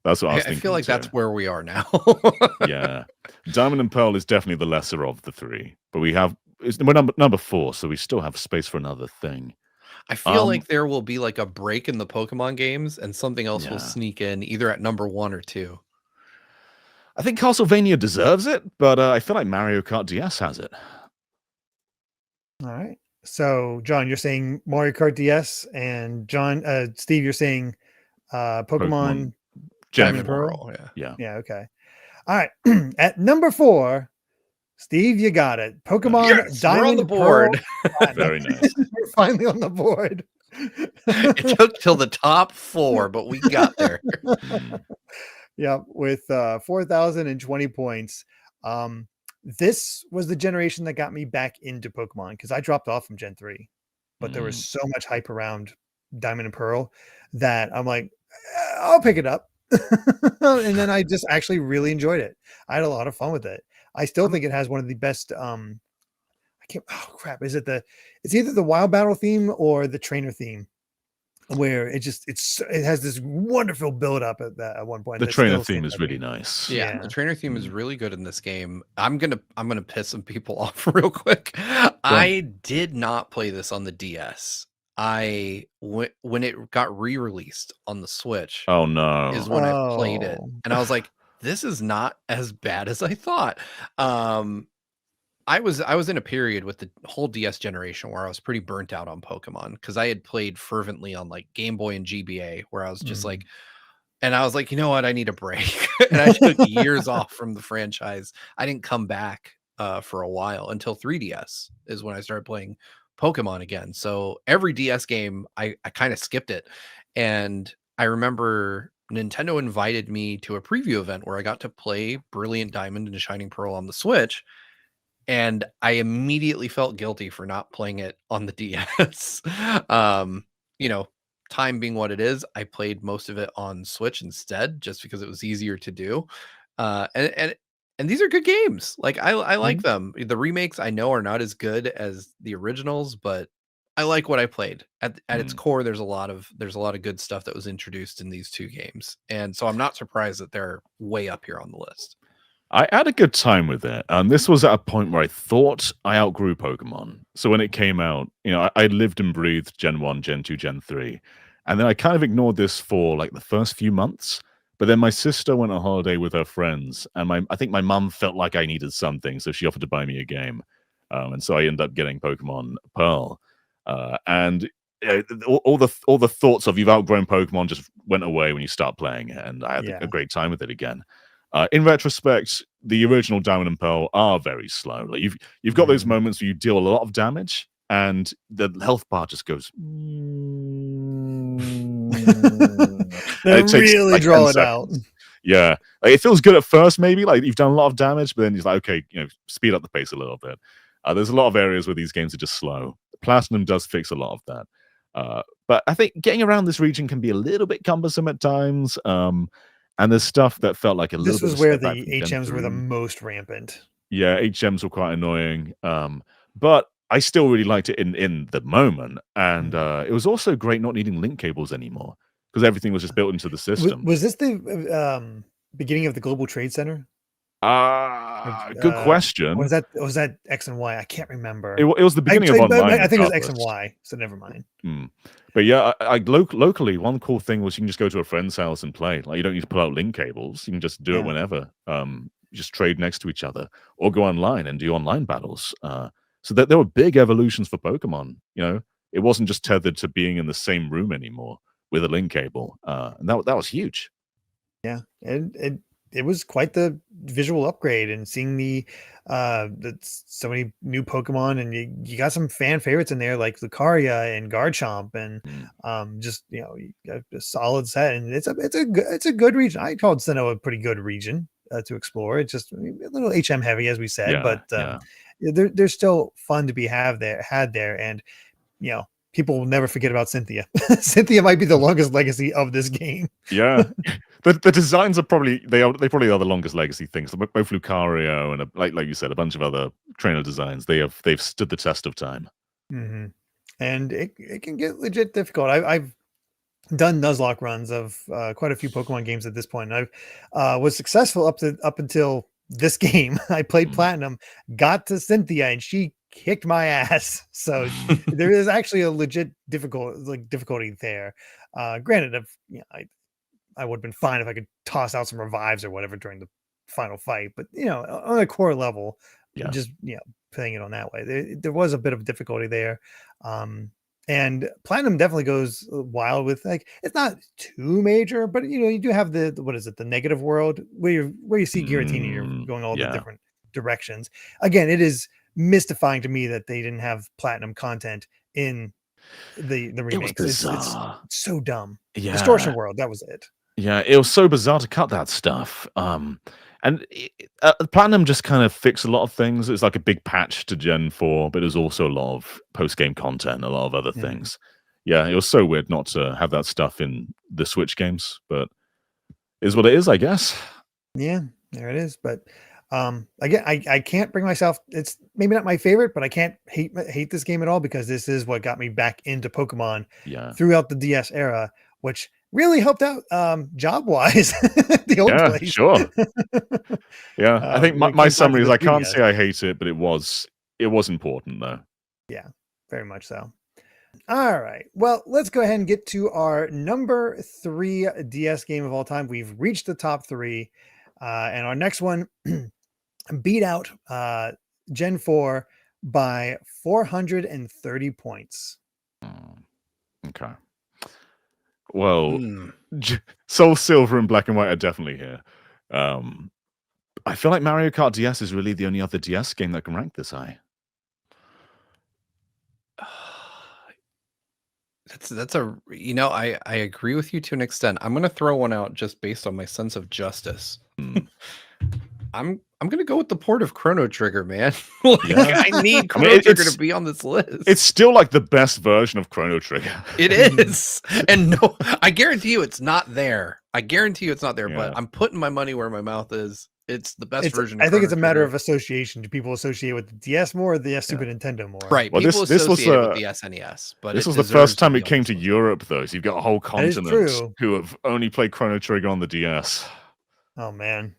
That's what I was I thinking. feel like too. that's where we are now. Yeah. Diamond and Pearl is definitely the lesser of the 3. But we're number 4, so we still have space for another thing. I feel like there will be like a break in the Pokemon games and something else will Yeah. sneak in either at number 1 or 2. I think Castlevania deserves it, but I feel like Mario Kart DS has it. All right. So, John, you're saying Mario Kart DS, and Steve, you're saying Pokemon Gen Diamond and 4. Pearl. Yeah. Yeah. Okay. All right. At number 4, Steve, you got it. Pokemon Yes, Diamond we're on the Pearl. board. Very nice. We're finally on the board. It took till the top 4, but we got there. Yeah, with 4,020 points. This was the generation that got me back into Pokemon because I dropped off from Gen 3, but there was so much hype around Diamond and Pearl that I'm like, I'll pick it up. And then I just actually really enjoyed it. I had a lot of fun with it. I still think it has one of the best it's either the Wild Battle theme or the trainer theme, where it has this wonderful build up at one point. The that trainer still theme stands is up really to me. nice. Yeah, the trainer theme is really good in this game. I'm gonna piss some people off real quick. I did not play this on the DS. When it got re-released on the Switch Oh no. is when I played it, Oh. and I was like, this is not as bad as I thought. I was in a period with the whole DS generation where I was pretty burnt out on Pokemon because I had played fervently on like Game Boy and GBA, where I was just like, and I was like, you know what, I need a break, and I took years off from the franchise. I didn't come back for a while until 3DS is when I started playing Pokemon again. So every DS game, I kind of skipped it, and I remember Nintendo invited me to a preview event where I got to play Brilliant Diamond and Shining Pearl on the Switch. And I immediately felt guilty for not playing it on the DS. You know, time being what it is, I played most of it on Switch instead, just because it was easier to do. And these are good games. Like I like them. The remakes I know are not as good as the originals, but I like what I played. At its core, there's a lot of good stuff that was introduced in these 2 games. And so I'm not surprised that they're way up here on the list. I had a good time with it. And this was at a point where I thought I outgrew Pokemon. So when it came out, I lived and breathed Gen 1, Gen 2, Gen 3. And then I kind of ignored this for like the first few months. But then my sister went on holiday with her friends. And I think my mum felt like I needed something. So she offered to buy me a game. And so I ended up getting Pokemon Pearl. And all the thoughts of you've outgrown Pokemon just went away when you start playing it. And I had a great time with it again. In retrospect, the original Diamond and Pearl are very slow. Like you've got those moments where you deal a lot of damage, and the health bar just goes. They really draw it out. Yeah, like, it feels good at first, maybe like you've done a lot of damage, but then it's like, okay, speed up the pace a little bit. There's a lot of areas where these games are just slow. Platinum does fix a lot of that, but I think getting around this region can be a little bit cumbersome at times. And there's stuff that felt like a little bit. This was where the HMs were the most rampant. Yeah, HMs were quite annoying. But I still really liked it in the moment. And it was also great not needing link cables anymore because everything was just built into the system. Was this the beginning of the Global Trade Center? Good question. Was that X and Y? I can't remember. It was the beginning of online. I think it was X and regardless. Y, so never mind. But yeah, locally, one cool thing was you can just go to a friend's house and play. Like, you don't need to pull out link cables. You can just do it whenever. Just trade next to each other or go online and do online battles. So that there were big evolutions for Pokemon. You know, it wasn't just tethered to being in the same room anymore with a link cable. And that was huge. Yeah, and it was quite the visual upgrade, and seeing so many new Pokemon, and you got some fan favorites in there like Lucaria and Garchomp, and just you got a solid set, and it's a good region. I called Sinnoh a pretty good region to explore. It's just a little HM heavy, as we said, but they're still fun to be had there, and people will never forget about Cynthia. Cynthia might be the longest legacy of this game. Yeah. The designs are probably they probably are the longest legacy things. Both Lucario and like you said, a bunch of other trainer designs. They've stood the test of time. And it can get legit difficult. I've done Nuzlocke runs of quite a few Pokemon games at this point. And I was successful up until this game. I played Platinum, got to Cynthia, and she kicked my ass. So there is actually a legit difficulty there. Granted, I would have been fine if I could toss out some revives or whatever during the final fight, but on a core level, just playing it on that way, there was a bit of difficulty there. And Platinum definitely goes wild with, like, it's not too major, but you do have the negative world where you see Giratina and you're going all the different directions. Again, it is mystifying to me that they didn't have Platinum content in the remakes. It's so dumb. Distortion World, that was it. Yeah, it was so bizarre to cut that stuff. And Platinum just kind of fixed a lot of things. It's like a big patch to Gen 4, but it was also a lot of post-game content, a lot of other things. Yeah, it was so weird not to have that stuff in the Switch games, but it is what it is, I guess. Yeah, there it is. But again, I can't bring myself. It's maybe not my favorite, but I can't hate this game at all, because this is what got me back into Pokemon throughout the DS era, which really helped out job wise. The old place. Sure. I think my summary is I can't say I hate it, but it was important though. Yeah, very much so. All right, well, let's go ahead and get to our number 3 DS game of all time. We've reached the top 3, and our next one beat out Gen 4 by 430 points. Okay. Well, Soul Silver and Black and White are definitely here. I feel like Mario Kart DS is really the only other DS game that can rank this high. I agree with you to an extent. I'm going to throw one out just based on my sense of justice. I'm gonna go with the port of Chrono Trigger, man. I need Chrono Trigger to be on this list. It's still like the best version of Chrono Trigger. It is, and no, I guarantee you it's not there. But I'm putting my money where my mouth is. It's the best version. I think it's a matter of association. Do people associate with the DS more or the Super Nintendo more? Right. Well, people associate it with the SNES, but this was the first time it came to Europe, though. So you've got a whole continent who have only played Chrono Trigger on the DS. Oh man.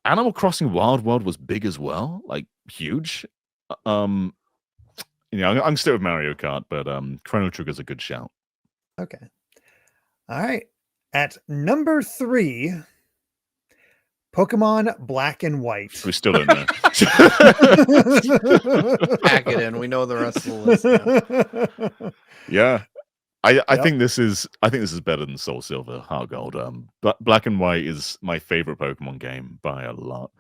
Animal Crossing Wild World was big as well, like huge. I'm still with Mario Kart, but Chrono Trigger's a good shout. Okay. All right. At number 3, Pokemon Black and White. We're still in there. Pack it in. We know the rest of the list now. Yeah. I think this is better than Soul Silver, Heart Gold. Black and White is my favorite Pokemon game by a lot.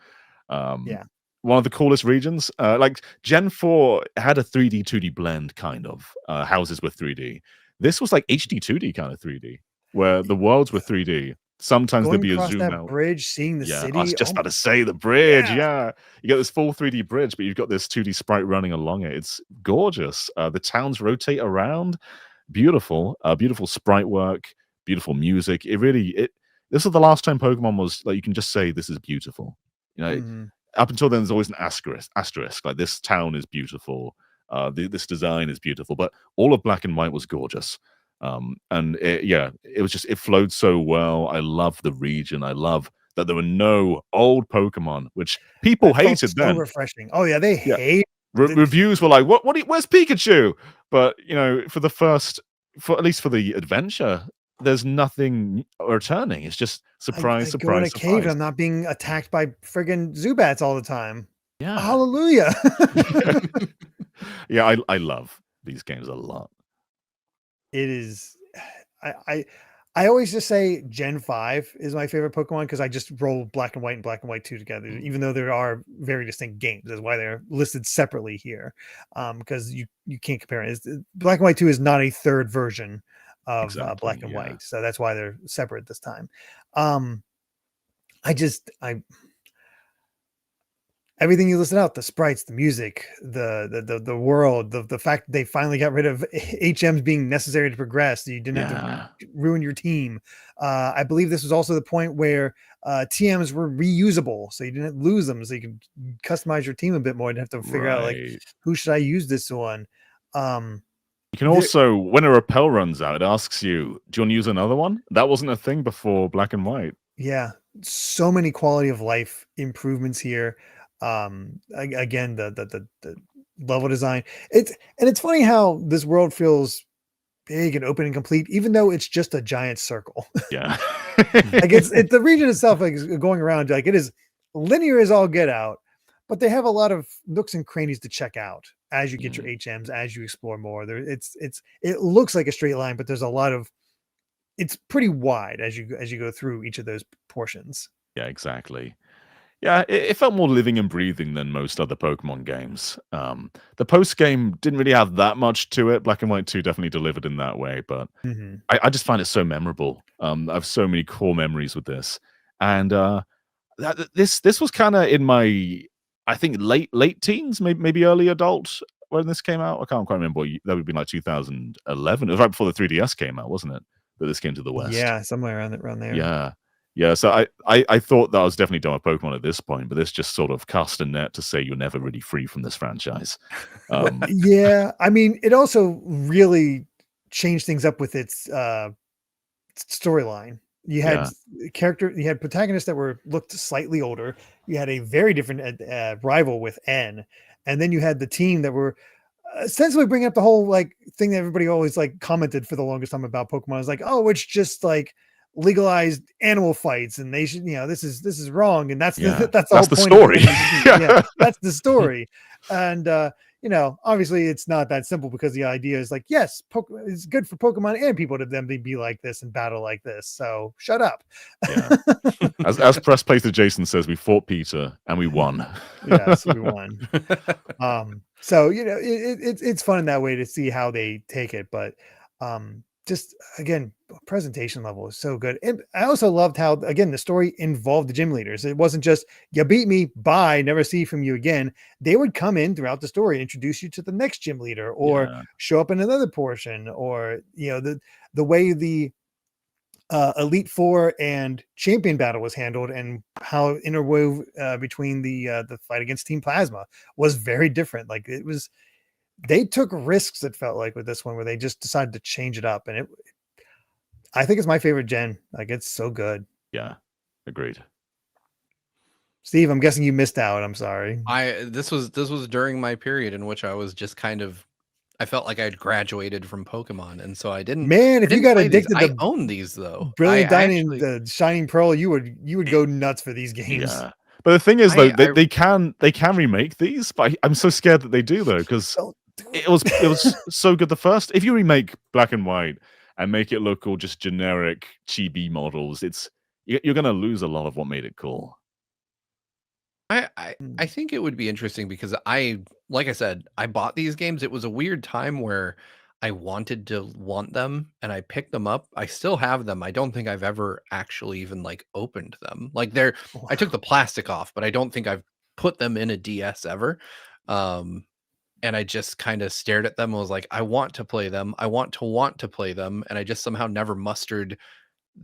One of the coolest regions. Like Gen 4 had a 3D 2D blend, kind of. Houses were 3D. This was like HD 2D kind of 3D, where the worlds were 3D. Sometimes there'd be a zoom out bridge, seeing the city. I was just about to say the bridge. Yeah, you get this full 3D bridge, but you've got this 2D sprite running along it. It's gorgeous. The towns rotate around. Beautiful sprite work, beautiful music. This is the last time Pokemon was like, you can just say this is beautiful. Up until then, there's always an asterisk. Like, this town is beautiful, this design is beautiful, but all of Black and White was gorgeous. And it flowed so well. I love the region. I love that there were no old Pokemon, which people That felt hated so then. refreshing. Oh yeah, they Yeah. hate Reviews were like, "What? Where's Pikachu?" But for at least for the adventure, there's nothing returning. It's just surprise, I go in a surprise, cave and surprise. I'm not being attacked by friggin' Zubats all the time. Yeah. Hallelujah. Yeah, I love these games a lot. It is I I I always just say Gen 5 is my favorite Pokemon because I just roll Black and White and Black and White 2 together, even though there are very distinct games. That's why they're listed separately here. Because you can't compare it. Black and White 2 is not a third version of Exactly. Black and Yeah. White. So that's why they're separate this time. Um I everything you listed out, the sprites, the music, the world, the fact that they finally got rid of HMs being necessary to progress, so you didn't have Yeah. to ruin your team. I believe this was also the point where TMs were reusable, so you didn't lose them, so you could customize your team a bit more and have to figure out like Right. who should I use this on. You can There, also, when a repel runs out, it asks you, "Do you want to use another one?" That wasn't a thing before Black and White. yeah, so many quality of life improvements here. Again, the level design. It's funny how this world feels big and open and complete, even though it's just a giant circle. Yeah. Like it's the region itself, like is going around, like it is linear as all get out, but they have a lot of nooks and crannies to check out as you get your HMs, as you explore more. There, it looks like a straight line, but there's a lot of it's pretty wide as you go through each of those portions. Yeah, exactly. Yeah, it felt more living and breathing than most other Pokemon games. The post game didn't really have that much to it. Black and White 2 definitely delivered in that way, but Mhm. I just find it so memorable. I have so many core memories with this, and this was kind of in my, I think, late teens, maybe early adult when this came out. I can't quite remember. That would be like 2011. It was right before the 3DS came out, wasn't it? That this came to the West. Yeah, somewhere around there. Yeah. Yeah, so I thought that I was definitely done with Pokemon at this point, but this just sort of cast a net to say you're never really free from this franchise. Yeah, I mean, it also really changed things up with its storyline. Yeah, You had protagonists that looked slightly older. You had a very different rival with N, and then you had the team that were essentially bringing up the whole like thing that everybody always like commented for the longest time about Pokemon is like, oh, it's just like legalized animal fights, and they should, this is wrong, and that's yeah. that's the That's whole the point of story. it. Yeah, that's the story, and obviously it's not that simple because the idea is like, yes, it's good for Pokemon and people to them to be like this and battle like this. So shut up. Yeah. As press play to Jason says, we fought Peter and we won. Yes, we won. So it's fun in that way to see how they take it, but just again, presentation level is so good. And I also loved how again the story involved the gym leaders. It wasn't just you beat me, bye, never see from you again. They would come in throughout the story, introduce you to the next gym leader, or Yeah, show up in another portion, or the way the Elite Four and Champion battle was handled, and how interwove between the fight against Team Plasma was very different. Like they took risks. It felt like with this one where they just decided to change it up, and I think it's my favorite gen. Like it's so good. yeah. Agreed. Steve, I'm guessing you missed out. I'm sorry. This was during my period in which I was just kind of, I felt like I'd graduated from Pokemon, and so I didn't Man, if you got play these. addicted I to own these though. Brilliant I Diamond, actually the Shining Pearl, you would go nuts for these games. Yeah. But the thing is, though, I they can remake these, but I'm so scared that they do though, because Don't do it was so good the first. If you remake Black and White and make it look all just generic chibi models, you're gonna lose a lot of what made it cool. I think it would be interesting because like I said, I bought these games. It was a weird time where I wanted to want them and I picked them up. I still have them. I don't think I've ever actually even like opened them. Like I took the plastic off, but I don't think I've put them in a DS ever. And I just kind of stared at them and was like, I want to play them. I want to play them. And I just somehow never mustered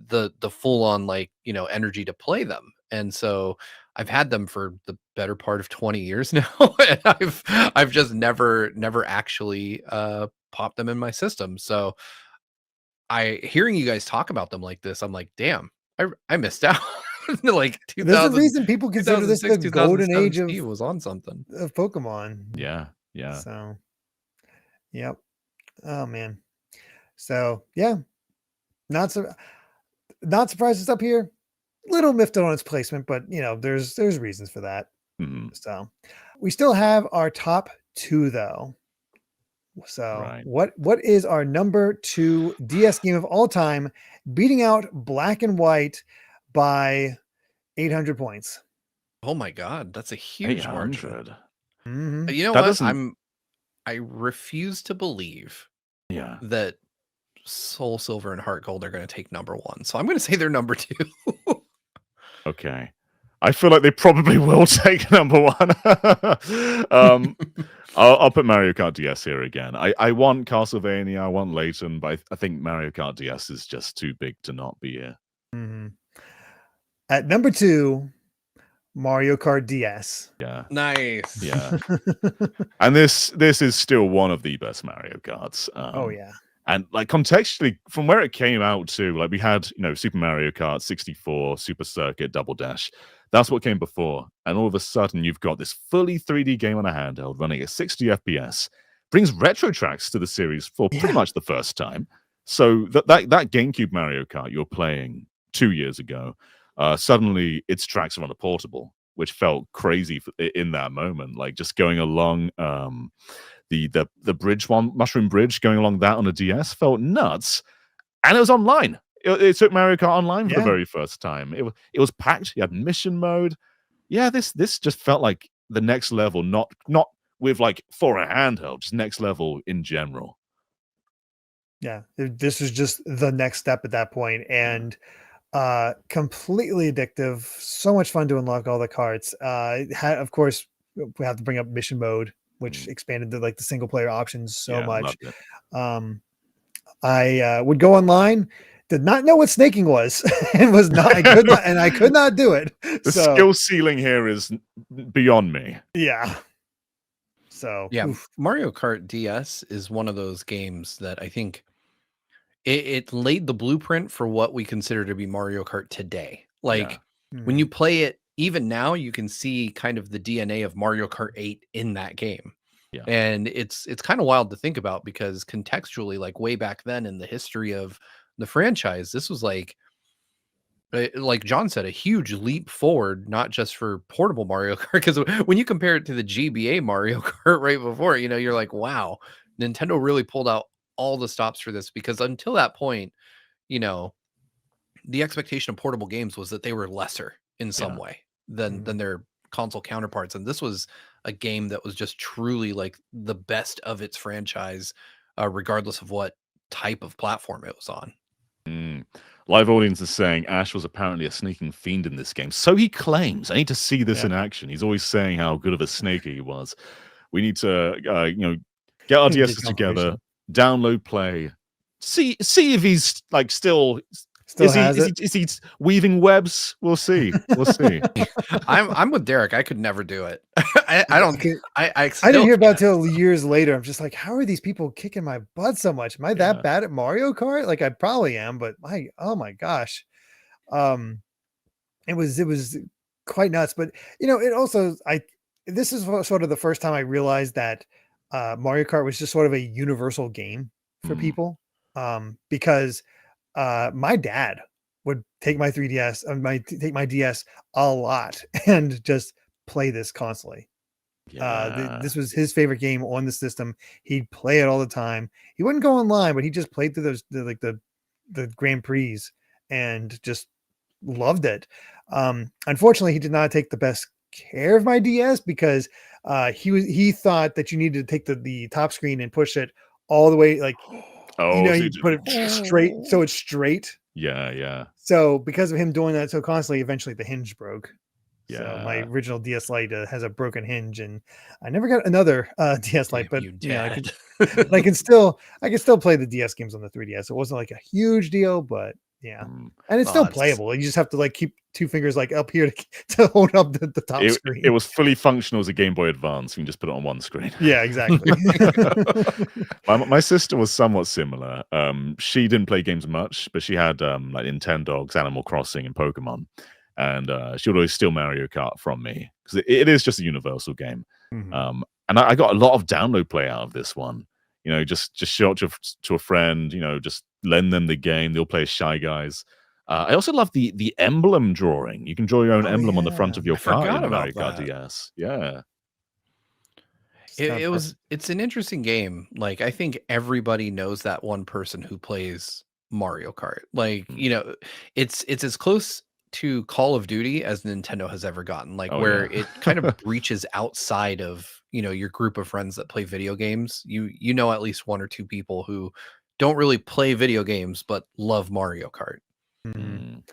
the full on like, energy to play them. And so I've had them for the better part of 20 years now. And I've just never actually popped them in my system. So hearing you guys talk about them like this, I'm like, damn, I missed out. Like There's a 2000, reason people consider this the 2006, golden 2007, age of Steve was on something. Pokemon. Yeah. So, yep. Oh man. So yeah, not surprised it's up here. Little miffed on its placement, but there's reasons for that. Mhm. So we still have our top 2 though. So Right. what is our number 2 DS game of all time, beating out Black and White by 800 points? Oh my God, that's a huge margin. 800. Mhm. You know That what? doesn't. I refuse to believe Yeah. that Soul Silver and Heart Gold are going to take number 1. So I'm going to say they're number 2. Okay. I feel like they probably will take number 1. I'll put Mario Kart DS here again. I want Castlevania, I want Layton, but I think Mario Kart DS is just too big to not be here. Mhm. At number 2, Mario Kart DS. Yeah. Nice. Yeah. And this is still one of the best Mario Karts. Oh yeah. And like contextually, from where it came out to, like we had, Super Mario Kart 64, Super Circuit, Double Dash. That's what came before. And all of a sudden, you've got this fully 3D game on a handheld running at 60 FPS. Brings retro tracks to the series for pretty much the first time. So that GameCube Mario Kart you're playing 2 years ago, suddenly its tracks are on a portable, which felt crazy in that moment. Like just going along the bridge one, Mushroom Bridge, going along that on a DS felt nuts. And it was online. It took Mario Kart Online for the very first time. It was packed. You had mission mode. Yeah, this just felt like the next level, not with like for a handheld, just next level in general. Yeah, this was just the next step at that point, and completely addictive. So much fun to unlock all the carts. Of course, we have to bring up mission mode, which expanded the single player options so much. Loved it. I would go online, did not know what snaking was, and I could not do it. The skill ceiling here is beyond me. Yeah. So yeah, Mario Kart DS is one of those games that I think it laid the blueprint for what we consider to be Mario Kart today. Like when you play it, even now, you can see kind of the DNA of Mario Kart 8 in that game. Yeah. And it's kind of wild to think about because contextually, like way back then in the history of the franchise, this was like John said, a huge leap forward, not just for portable Mario Kart. Because when you compare it to the GBA Mario Kart right before, you're like, wow, Nintendo really pulled out all the stops for this. Because until that point, the expectation of portable games was that they were lesser in some way than their console counterparts. And this was a game that was just truly like the best of its franchise, regardless of what type of platform it was on. Live audience is saying Ash was apparently a sneaking fiend in this game. So he claims. I need to see this in action. He's always saying how good of a snaker he was. We need to, get our DSs together, download, play, see if he's like still is he weaving webs? We'll see. We'll see. I'm with Derrick. I could never do it. I didn't hear about it till years later. I'm just like, how are these people kicking my butt so much? Am I that bad at Mario Kart? Like I probably am, but oh my gosh. It was quite nuts. But it also this is sort of the first time I realized that Mario Kart was just sort of a universal game for people. Because my dad would take my 3DS, take my DS a lot and just play this constantly. This was his favorite game on the system. He'd play it all the time. He wouldn't go online, but he just played through the Grand Prix and just loved it. Unfortunately, he did not take the best care of my DS because he thought that you needed to take the top screen and push it all the way you put it straight so it's straight. Yeah. So because of him doing that so constantly, eventually the hinge broke. Yeah. So my original DS Lite has a broken hinge, and I never got another DS Lite. But I can still play the DS games on the 3DS. It wasn't like a huge deal, but yeah, and it's still playable. You just have to keep two fingers up here to hold up the top screen. It was fully functional as a Game Boy Advance. You can just put it on one screen. Yeah, exactly. My sister was somewhat similar. She didn't play games much, but she had like Nintendogs, Animal Crossing, and Pokemon. and she would always steal Mario Kart from me because it is just a universal game. Mhm. And I got a lot of download play out of this one. Just show it to a friend. Just lend them the game. They'll play as Shy Guys. I also love the emblem drawing. You can draw your own Oh, emblem on the front yeah. of your I car forgot in Mario about Kart that. DS. Yeah. It's kinda It's an interesting game. Like, I think everybody knows that one person who plays Mario Kart. Like, Mm. it's as close to Call of Duty as Nintendo has ever gotten. Like, Oh, where yeah. it kind of breaches outside of, your group of friends that play video games. You know at least one or two people who don't really play video games but love Mario Kart. Mhm. Mm.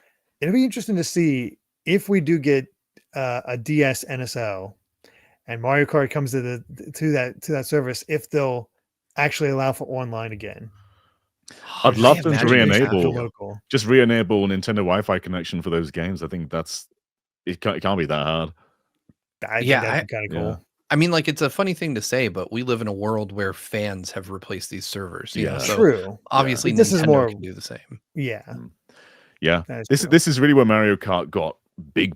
It'll be interesting to see if we do get a DS NSO and Mario Kart comes to that service, if they'll actually allow for online again. Or I'd just love I them to imagine they have the re-enable to. local. just re-enable Nintendo Wi-Fi connection for those games. I think it can't be that hard. I think Yeah, that'd be kinda Yeah. cool. I mean, like, it's a funny thing to say, but we live in a world where fans have replaced these servers, Yeah. so True. Yeah. obviously But this is Nintendo more can do the same. yeah, Mm. Yeah. that is This true. this is really where Mario Kart got big.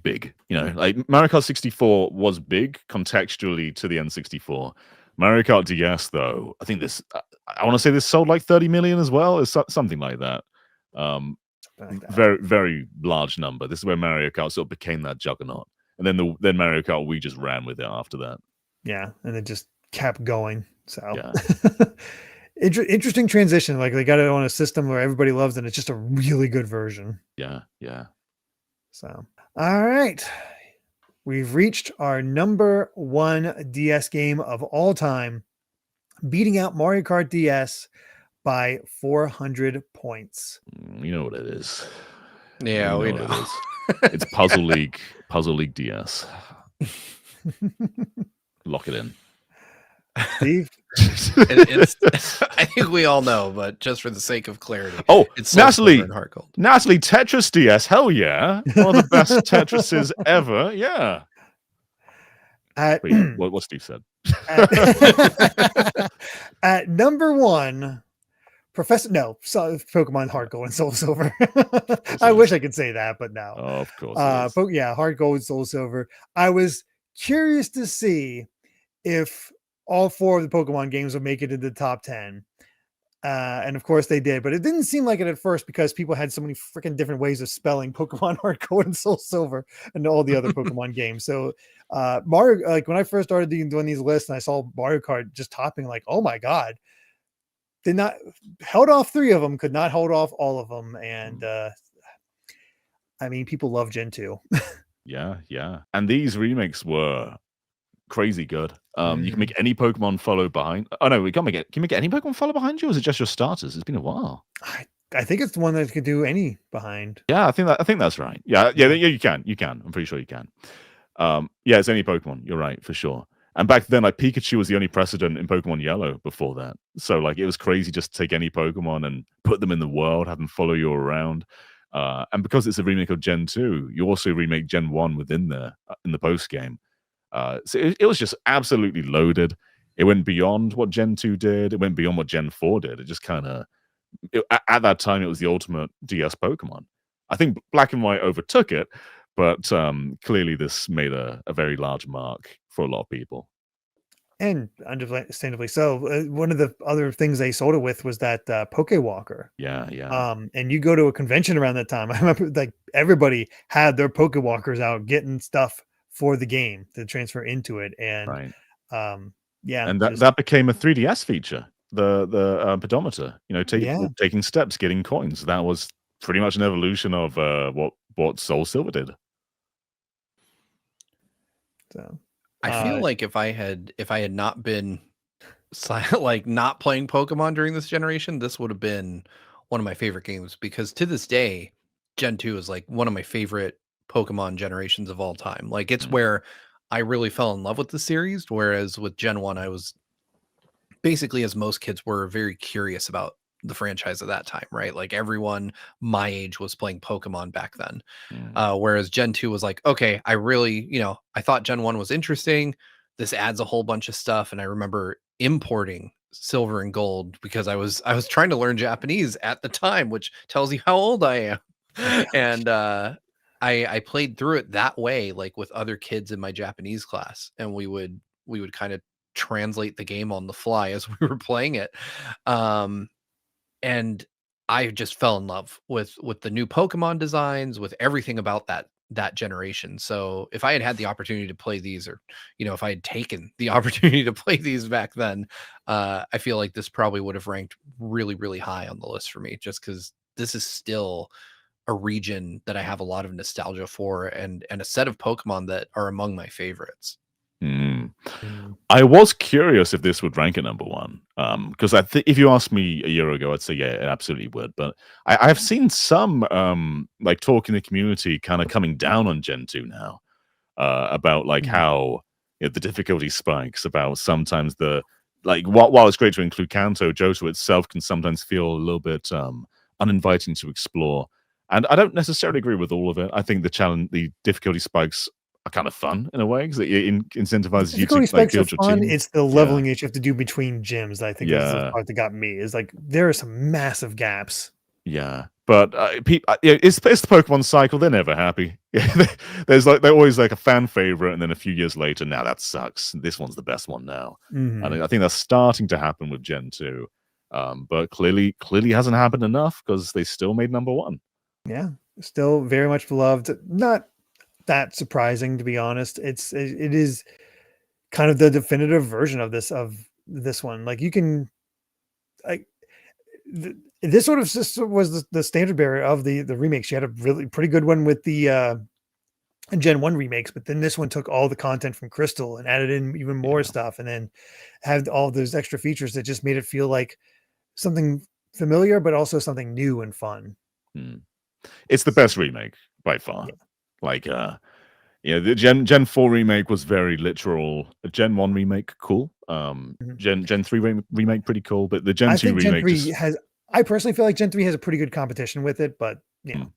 Like Mario Kart 64 was big contextually to the N64. Mario Kart DS, though, I think I want to say this sold like 30 million as well. It's something like that. Um, Something like that. very, very large number. This is where Mario Kart sort of became that juggernaut. And then Mario Kart, we just ran with it after that. Yeah, and it just kept going. So Yeah. interesting transition. Like they got it on a system where everybody loves it. It's just a really good version. Yeah. Yeah. So all right. We've reached our number one DS game of all time, beating out Mario Kart DS by 400 points. You know what it is. Yeah, You we know what know. it is. It's Puzzle League DS. Lock it in. Steve? It's I think we all know, but just for the sake of clarity, Oh, it's Soul Silver Natalie, and Heart Gold. Tetris DS. Hell yeah. One of the best Tetrises ever. Yeah. At, But yeah, what Steve said. at number one, Pokemon Heart Gold and Soul Silver. I wish I could say that, but no. Of course it is. But yeah, Heart Gold and Soul Silver. I was curious to see if all four of the Pokemon games would make it into the top 10. And of course they did, but it didn't seem like it at first because people had so many freaking different ways of spelling Pokemon Heart Gold and Soul Silver and all the other Pokemon games. So Mario, like when I first started doing these lists and I saw Mario Kart just topping, like, oh my God, did not held off 3 of them, could not hold off all of them. And I mean, people love Gen 2. Yeah. And these remakes were crazy good. You can make any Pokemon follow behind. Oh no, we can't make it. Can you make any Pokemon follow behind you, or is it just your starters? It's been a while. I think it's the one that could do any behind. Yeah, I think that's right. Yeah, you can. I'm pretty sure you can. Yeah, it's any Pokemon. You're right, for sure. And back then, like Pikachu was the only precedent in Pokemon Yellow before that. So like it was crazy just to take any Pokemon and put them in the world, have them follow you around. And because it's a remake of Gen 2, you also remake Gen 1 within there in the post game. So it was just absolutely loaded. It went beyond what Gen 2 did. It went beyond what Gen 4 did. It just kind of, at that time, it was the ultimate DS Pokemon. I think Black and White overtook it, but clearly this made a very large mark for a lot of people. And understandably so. One of the other things they sold it with was that Pokewalker. Yeah. And you go to a convention around that time. I remember like everybody had their Pokewalkers out getting stuff for the game to transfer into it. And Right. yeah. And that became a 3DS feature, the pedometer, Yeah. taking steps, getting coins. That was pretty much an evolution of what Soul Silver did. So I feel like if I had not been like not playing Pokemon during this generation, this would have been one of my favorite games, because to this day, Gen 2 is like one of my favorite Pokemon generations of all time. Like it's where I really fell in love with the series, whereas with Gen 1, I was basically, as most kids were, very curious about the franchise at that time, right? Like everyone my age was playing Pokemon back then. Whereas Gen 2 was like, okay, I really, I thought Gen 1 was interesting. This adds a whole bunch of stuff. And I remember importing Silver and Gold because I was trying to learn Japanese at the time, which tells you how old I am. And I played through it that way, like with other kids in my Japanese class, and we would kind of translate the game on the fly as we were playing it. Um, and I just fell in love with the new Pokemon designs, with everything about that generation. So if I had had the opportunity to play these, or if I had taken the opportunity to play these back then, I feel like this probably would have ranked really, really high on the list for me, just because this is still a region that I have a lot of nostalgia for, and a set of Pokemon that are among my favorites. Mm. Mm. I was curious if this would rank at number one, because I think if you asked me a year ago, I'd say yeah, it absolutely would. But I've seen some like talk in the community kind of coming down on Gen 2 now, about like Mm. how the difficulty spikes. About sometimes the like while it's great to include Kanto, Johto itself can sometimes feel a little bit uninviting to explore. And I don't necessarily agree with all of it. I think the difficulty spikes are kind of fun in a way because it incentivizes you to Difficulty like spikes are build your fun. team. It's the Yeah, leveling that you have to do between gyms that I think is the yeah, part that got me. Is like there are some massive gaps. yeah. But yeah, it's the Pokemon cycle. They're never happy. There's like they're always like a fan favorite, and then a few years later, now that sucks. This one's the best one now. And Mhm. I think that's starting to happen with Gen 2. But clearly hasn't happened enough because they still made number one. Yeah, still very much beloved. Not that surprising, to be honest. It is kind of the definitive version of this one. Like you can like this sort of system was the standard bearer of the remakes. You had a really pretty good one with the Gen 1 remakes, but then this one took all the content from Crystal and added in even more Yeah. stuff, and then had all those extra features that just made it feel like something familiar, but also something new and fun. Mm. It's the best remake by far. Yeah. Like the Gen 4 remake was very literal. The Gen 1 remake, cool. Mhm. Gen 3 remake, pretty cool. But the Gen I 2 think Gen remake 3 just has I personally feel like Gen 3 has a pretty good competition with it, but mm,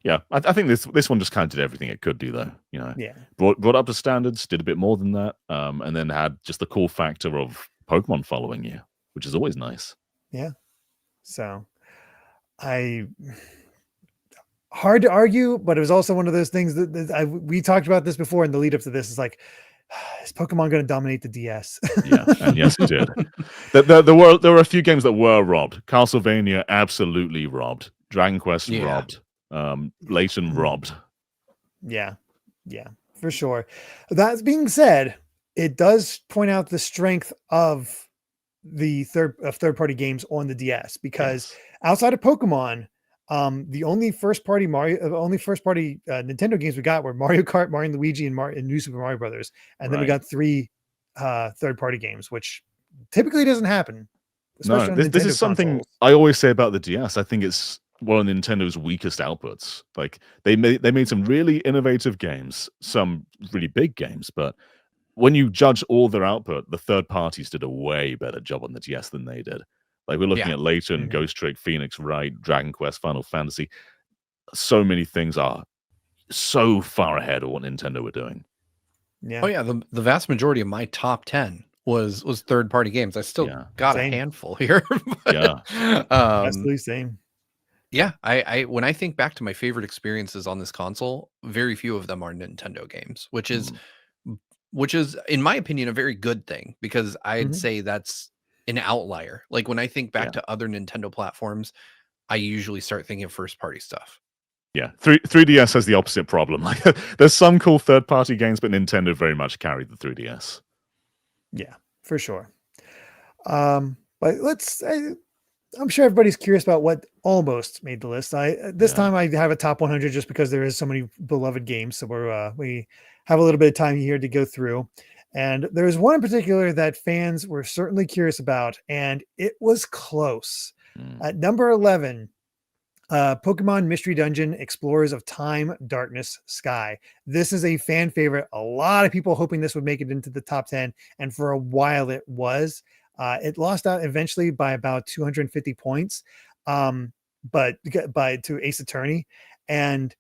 yeah. I think this one just kind of did everything it could do, though. yeah. Brought up the standards, did a bit more than that, and then had just the cool factor of Pokemon following you, which is always nice. Yeah. So I hard to argue, but it was also one of those things that we talked about this before in the lead up to this. Is like, is Pokemon going to dominate the DS? Yeah, and yes, it did. There were a few games that were robbed. Castlevania absolutely robbed. Dragon Quest Yeah. robbed. Layton robbed. Yeah, yeah, for sure. That being said, it does point out the strength of the third party games on the DS because Yes. outside of Pokemon, the only first party Nintendo games we got were Mario Kart, Mario and Luigi, and New Super Mario Brothers, and then we Right. got 3 third party games, which typically doesn't happen, No, especially on this is Nintendo something consoles. I always say about the DS. I think it's one of Nintendo's weakest outputs. Like they made some really innovative games, some really big games, but when you judge all their output, the third parties did a way better job on the DS than they did. Like we're looking Yeah. at Layton, Mhm. Ghost Trick, Phoenix Wright, Dragon Quest, Final Fantasy. So many things are so far ahead of what Nintendo were doing. Yeah, Oh yeah, the vast majority of my top 10 was third party games. I still Yeah. got a same. handful here. Yeah. Absolutely same. Yeah, I when I think back to my favorite experiences on this console, very few of them are Nintendo games, Mm, which is in my opinion a very good thing, because I'd Mhm. say that's an outlier. Like when I think back yeah. to other Nintendo platforms, I usually start thinking of first party stuff. Yeah. 3DS has the opposite problem. Like there's some cool third party games, but Nintendo very much carried the 3DS. Yeah, for sure. But I'm sure everybody's curious about what almost made the list. This Yeah. time I have a top 100 just because there is so many beloved games. So we have a little bit of time here to go through. And there's one in particular that fans were certainly curious about, and it was close. Mm, At number 11, Pokemon Mystery Dungeon Explorers of Time, Darkness, Sky. This is a fan favorite. A lot of people hoping this would make it into the top 10, and for a while it was. It lost out eventually by about 250 points, but to Ace Attorney, and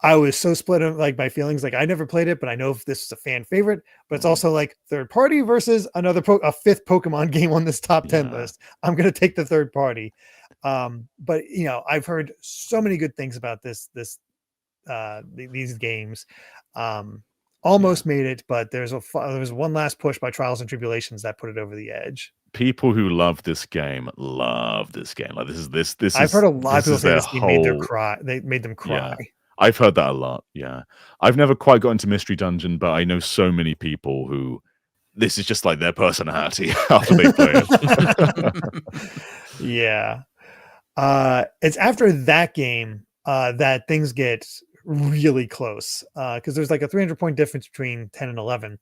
I was so split on like my feelings. Like I never played it, but I know if this is a fan favorite. But it's mm, also like third party versus a fifth Pokemon game on this top 10 yeah. list. I'm gonna take the third party. But I've heard so many good things about this these games. Almost made it, but there was one last push by Trials and Tribulations that put it over the edge. People who love this game love this game. Like this I've heard a lot of people say their this game made them cry. Yeah. I've heard that a lot. Yeah, I've never quite got into Mystery Dungeon, but I know so many people who this is just like their personality after they play it. Yeah. It's after that game that things get really close because there's like a 300-point difference between 10 and 11.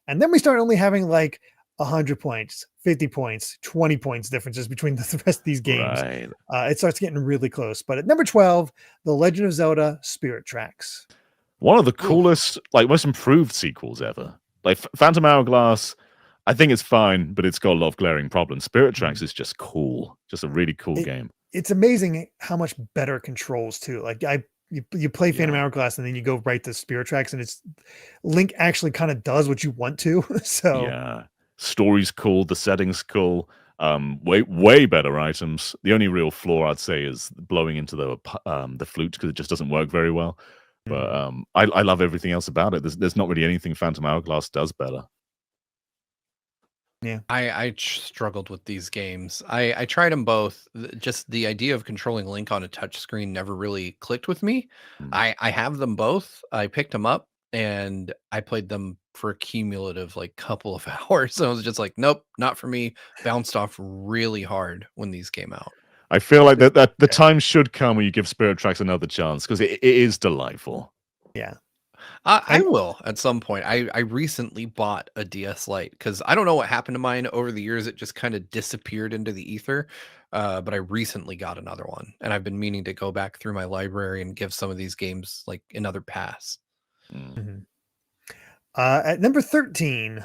And then we start only having like 100 points, 50 points, 20 points differences between the rest of these games. Right. It starts getting really close. But at number 12, The Legend of Zelda Spirit Tracks. One of the coolest, like most improved sequels ever. Like Phantom Hourglass, I think it's fine, but it's got a lot of glaring problems. Spirit Tracks is just cool. Just a really cool game. It's amazing how much better controls too. Like you play Phantom Hourglass and then you go right to Spirit Tracks and it's Link actually kind of does what you want to. So yeah, story's cool, the setting's cool. Way better items. The only real flaw I'd say is blowing into the flute because it just doesn't work very well. But I love everything else about it. There's not really anything Phantom Hourglass does better. Yeah, I struggled with these games. I tried them both. Just the idea of controlling Link on a touchscreen never really clicked with me. I have them both. I picked them up and I played them for a cumulative like couple of hours. So I was just like, nope, not for me. Bounced off really hard when these came out. I feel like that the time should come when you give Spirit Tracks another chance because it is delightful. Yeah. I will at some point. I recently bought a DS Lite because I don't know what happened to mine over the years. It just kind of disappeared into the ether. But I recently got another one, and I've been meaning to go back through my library and give some of these games like another pass. Mm-hmm. At number 13,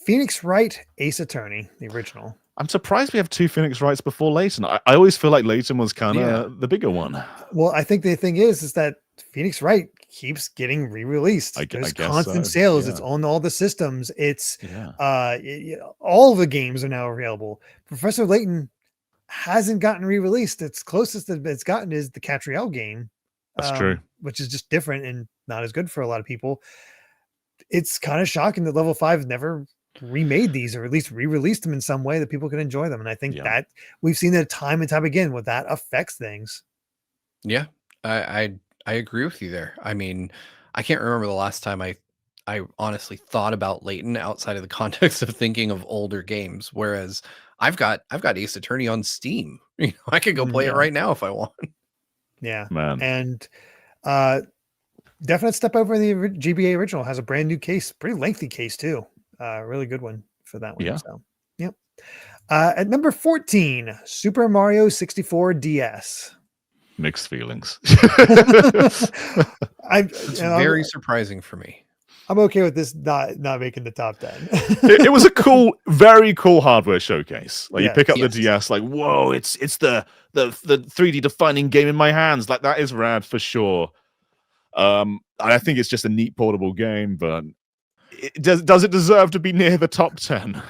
Phoenix Wright Ace Attorney, the original. I'm surprised we have two Phoenix Wrights before Layton. I always feel like Layton was kind of the bigger one. Well, I think the thing is that Phoenix Wright keeps getting re-released. There's constant sales. It's on all the systems. It's all the games are now available. Professor Layton hasn't gotten re-released. Its closest that it's gotten is the Catriel game. That's true. Which is just different and not as good for a lot of people. It's kind of shocking that Level 5 never remade these or at least re-released them in some way that people can enjoy them. And I think that we've seen that time and time again what that affects things. Yeah, I agree with you there. I mean, I can't remember the last time I honestly thought about Layton outside of the context of thinking of older games. Whereas I've got Ace Attorney on Steam. You know, I could go play it right now if I want. Yeah, man. And definite step over the GBA original. Has a brand new case, pretty lengthy case too. Really good one for that one. Yeah. So, yep. At number 14, Super Mario 64 DS. Mixed feelings. It's very surprising for me. I'm okay with this not making the top 10. It was a cool, very cool hardware showcase. Like you pick up the DS, like whoa, it's the 3D defining game in my hands. Like that is rad for sure. I think it's just a neat portable game, but does it deserve to be near the top 10?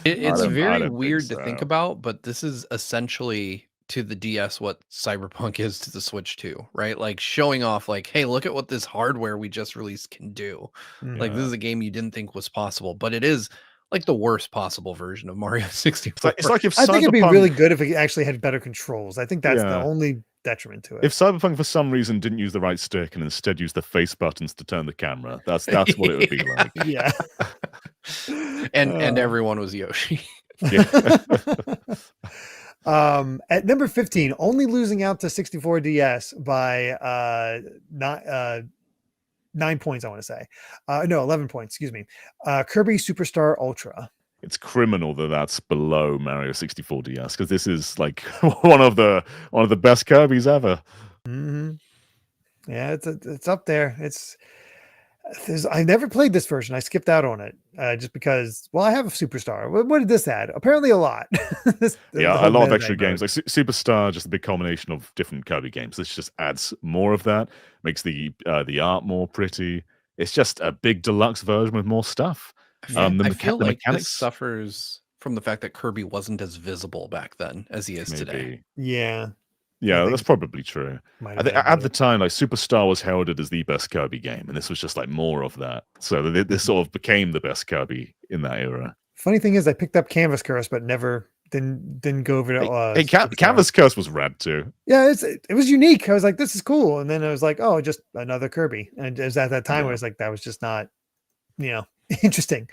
It's very weird to think about, but this is essentially to the DS what Cyberpunk is to the Switch 2, right? Like showing off like, hey, look at what this hardware we just released can do. Like this is a game you didn't think was possible, but it is like the worst possible version of Mario 64. It's like if I think it'd be really good if it actually had better controls. I think that's the only detriment to it. If Cyberpunk for some reason didn't use the right stick and instead used the face buttons to turn the camera, that's what it would be like. Yeah. and everyone was Yoshi. At number 15, only losing out to 64 DS by 9 points, I want to say. No, 11 points, excuse me. Kirby Superstar Ultra. It's criminal that that's below Mario 64 DS because this is like one of the best Kirby's ever. Mm-hmm. Yeah, it's up there. I never played this version. I skipped out on it just because. Well, I have a Superstar. What did this add? Apparently, a lot. A lot of extra games. Like Superstar, just a big combination of different Kirby games. This just adds more of that. Makes the art more pretty. It's just a big deluxe version with more stuff. I feel like this suffers from the fact that Kirby wasn't as visible back then as he is today. Yeah. Yeah, think that's probably true. might I have think been at the it. time, like Superstar was heralded as the best Kirby game, and this was just like more of that. So this sort of became the best Kirby in that era. Funny thing is, I picked up Canvas Curse, but never didn't go over to Hey, Superstar. Canvas Curse was rad too. Yeah, it was unique. I was like, this is cool, and then I was like, oh, just another Kirby. And it was at that time Yeah. where it's like that was just not, interesting.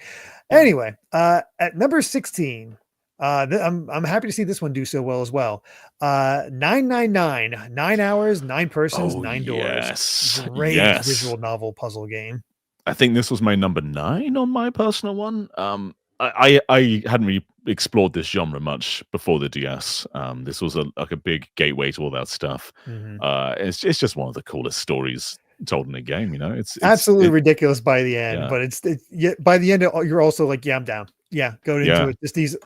Yeah. Anyway, at number 16, I'm happy to see this one do so well as well. 999, 9 hours, 9 persons, 9 doors. Yes. Great Yes. visual novel puzzle game. I think this was my number 9 on my personal one. I hadn't really explored this genre much before the DS. This was like a big gateway to all that stuff. Mhm. It's just one of the coolest stories told in a game. It's Absolutely ridiculous by the end, yeah. but it's by the end you're also like, yeah, I'm down. Yeah, go into Yeah. it. Just these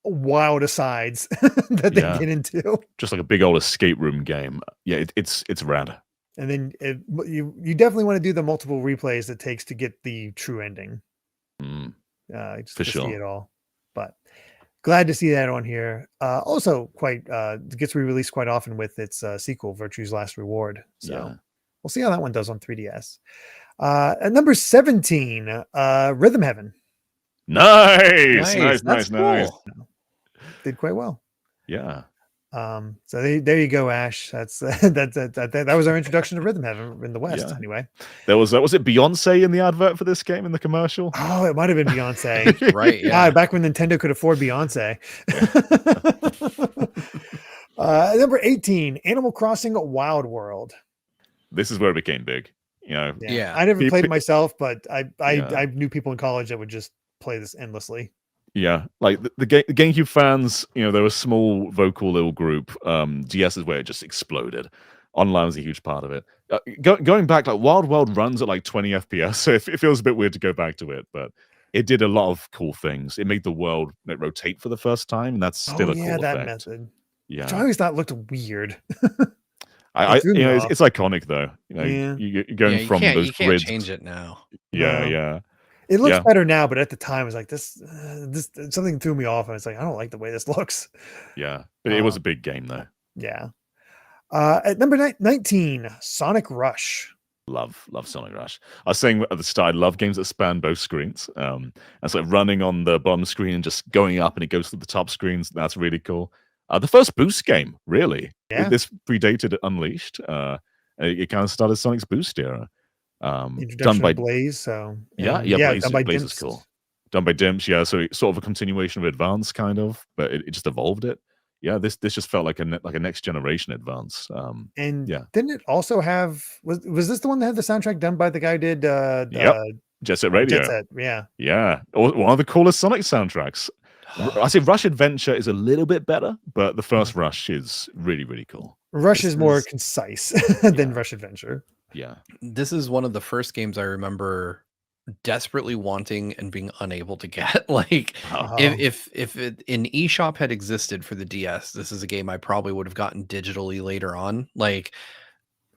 wild asides that they Yeah. get into. Just like a big old escape room game. Yeah, it's rad. And then you definitely want to do the multiple replays it takes to get the true ending. Just For to sure. see it all. But glad to see that on here. Also quite gets re-released quite often with its sequel, Virtue's Last Reward. So Yeah. we'll see how that one does on 3DS. At number 17, Rhythm Heaven. Nice. That's cool. Did quite well. Yeah. So there you go, Ash. That's that was our introduction to Rhythm Heaven in the West. Yeah. Anyway, There was was it Beyonce in the advert for this game in the commercial? oh, it might have been Beyonce. Right. Yeah, Yeah. back when Nintendo could afford Beyonce. Number 18, Animal Crossing Wild World. This is where it became big. Yeah. I never Pe- played pe- it myself, but I Yeah. knew people in college that would just play this endlessly. Yeah, like the GameCube fans, they're a small vocal little group. DS is where it just exploded. Online was a huge part of it. Going back, like Wild World runs at like 20 FPS, so it feels a bit weird to go back to it, but it did a lot of cool things. It made the world rotate for the first time, and that's still a cool that effect. method. Yeah, Which I always thought looked weird. I threw me off. it's iconic though. Yeah. You're going you from can't, those you can't grids. change it now. Yeah, No. yeah. It looks Yeah. better now, but at the time, it was like this something threw me off. And it's like, I don't like the way this looks. Yeah, but it was a big game though. Yeah. At number 19, Sonic Rush. Love Sonic Rush. I was saying at the start, I love games that span both screens. And so running on the bottom screen and just going up and it goes to the top screens. That's really cool. The first Boost game, really. Yeah. This predated Unleashed. It kind of started Sonic's Boost era. Introduction Done by of Blaze. So Blaze, done by Blaze is Dimps. cool. Done by Dimps, yeah. So it's sort of a continuation of Advance, kind of, but it just evolved it. Yeah, this just felt like a next generation Advance. And yeah. didn't it also have was this the one that had the soundtrack done by the guy who did Jet Set Radio. Jet Set, yeah. Yeah, one of the coolest Sonic soundtracks. I say Rush Adventure is a little bit better, but the first Rush is really, really cool. Rush This is more is- concise than Rush Adventure. Yeah. This is one of the first games I remember desperately wanting and being unable to get. Like, Oh. if an eShop had existed for the DS, this is a game I probably would have gotten digitally later on. Like,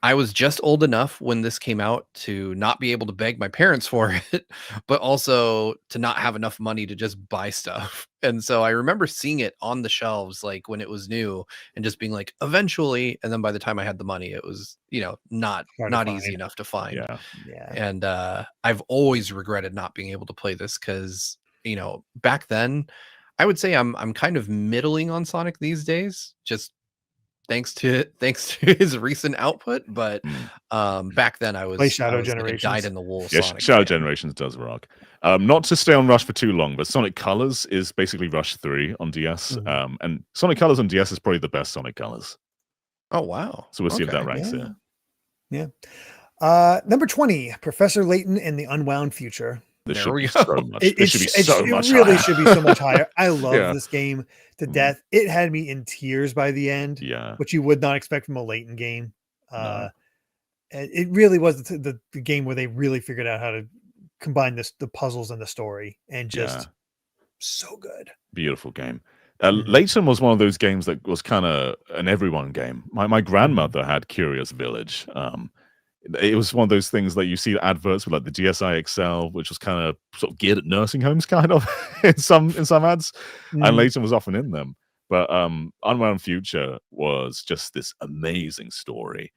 I was just old enough when this came out to not be able to beg my parents for it, but also to not have enough money to just buy stuff. And so I remember seeing it on the shelves, like when it was new, and just being like, eventually. And then by the time I had the money, it was, not Hard to easy find. enough to find. Yeah. Yeah. And I've always regretted not being able to play this because, back then, I would say I'm kind of middling on Sonic these days, just thanks to his recent output. But back then I was Play Shadow like a Generations. dyed in the wool Yeah, Sonic Shadow fan. Generations does rock. Not to stay on Rush for too long, but Sonic Colors is basically Rush 3 on DS. And Sonic Colors on DS is probably the best Sonic Colors. Oh wow. So we'll see if that Okay. ranks Yeah. here. Yeah. Number 20, Professor Layton and the Unwound Future. This There should we be go. so much. This should be so much It really higher. should be so much higher. I love Yeah. this game to Mhm. death. It had me in tears by the end, Yeah. which you would not expect from a Layton game. No. It really was the game where they really figured out how to combine the puzzles and the story, and just Yeah. so good. Beautiful game. Mhm. Layton was one of those games that was kind of an everyone game. My grandmother had Curious Village. It was one of those things that you see adverts with like the DSi XL, which was kind of sort of geared at nursing homes, kind of in some ads. Mhm. And Layton was often in them. But Unwound Future was just this amazing story.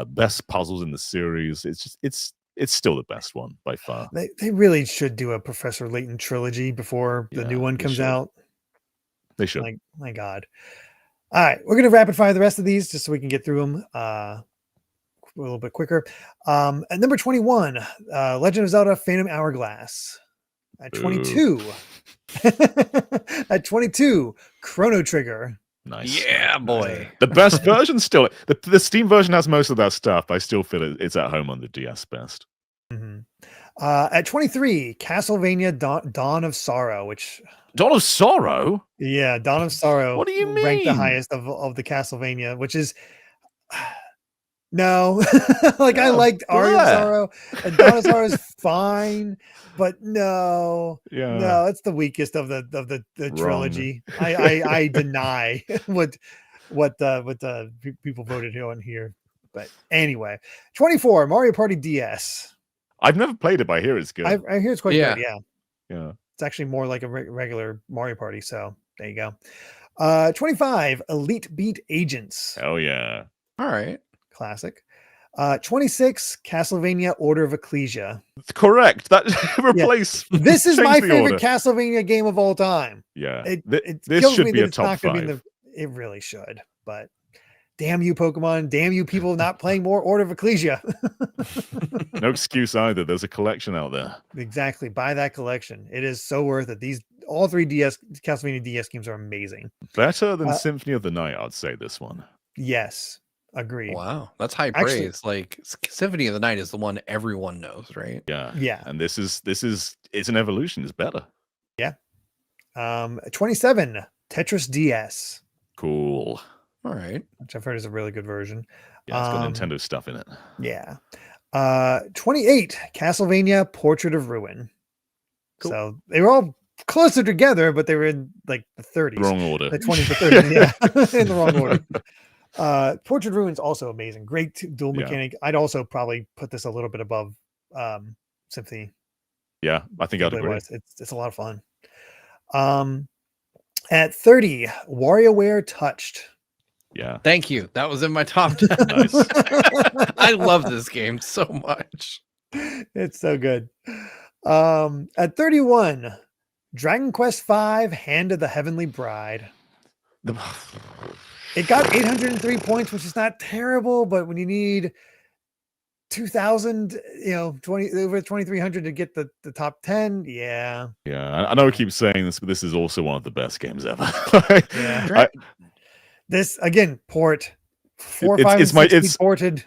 Best puzzles in the series. It's still the best one by far. They really should do a Professor Layton trilogy before the new one comes out. They should. Like, my God. All right, we're gonna rapid fire the rest of these just so we can get through them a little bit quicker. At number 21, Legend of Zelda: Phantom Hourglass. At 22, at 22, Chrono Trigger. Nice. Yeah, boy. The best version still. The Steam version has most of that stuff, but I still feel it's at home on the DS best. Mm-hmm. At 23, Castlevania Dawn of Sorrow, which Dawn of Sorrow? Yeah, Dawn of Sorrow. What do you ranked the mean? highest of the Castlevania, which is no. Like I liked Aria of Sorrow, and Dawn of Sorrow is fine, but no, it's the weakest of the trilogy. I deny what people voted on here. But anyway, 24, Mario Party DS. I've never played it, but I hear it's good. I hear it's quite good. Yeah. It's actually more like a regular Mario Party. So there you go. 25, Elite Beat Agents. Oh yeah. All right. Classic. 26, Castlevania Order of Ecclesia. Correct. That replace. This is my favorite Castlevania game of all time. Yeah. It this should be a top 5. It really should, but damn you, Pokemon. Damn you, people not playing more Order of Ecclesia. No excuse either. There's a collection out there. Exactly. Buy that collection. It is so worth it. All three Castlevania DS games are amazing. Better than Symphony of the Night, I'd say this one. Yes. Agreed. Wow. That's high praise. Like Symphony of the Night is the one everyone knows, right? Yeah. Yeah. And this is it's an evolution. It's better. Yeah. 27, Tetris DS. Cool. All right. Which I've heard is a really good version. Yeah, it's got Nintendo stuff in it. Yeah. 28, Castlevania Portrait of Ruin. Cool. So they were all closer together, but they were in like the 30s. Wrong order. The 20s to 30s, yeah. In the wrong order. Portrait of Ruin is also amazing. Great dual mechanic. I'd also probably put this a little bit above Symphony. Yeah, I think I'd agree. It's a lot of fun. At 30, WarioWare Touched. Yeah. Thank you. That was in my top 10. Nice. I love this game so much. It's so good. At 31, Dragon Quest V, Hand of the Heavenly Bride. It got 803 points, which is not terrible, but when you need 2,000, 20 over 2,300 to get the top 10, yeah. Yeah, I know I keep saying this, but this is also one of the best games ever. Yeah. This again, port 4, 5, and 6 ported.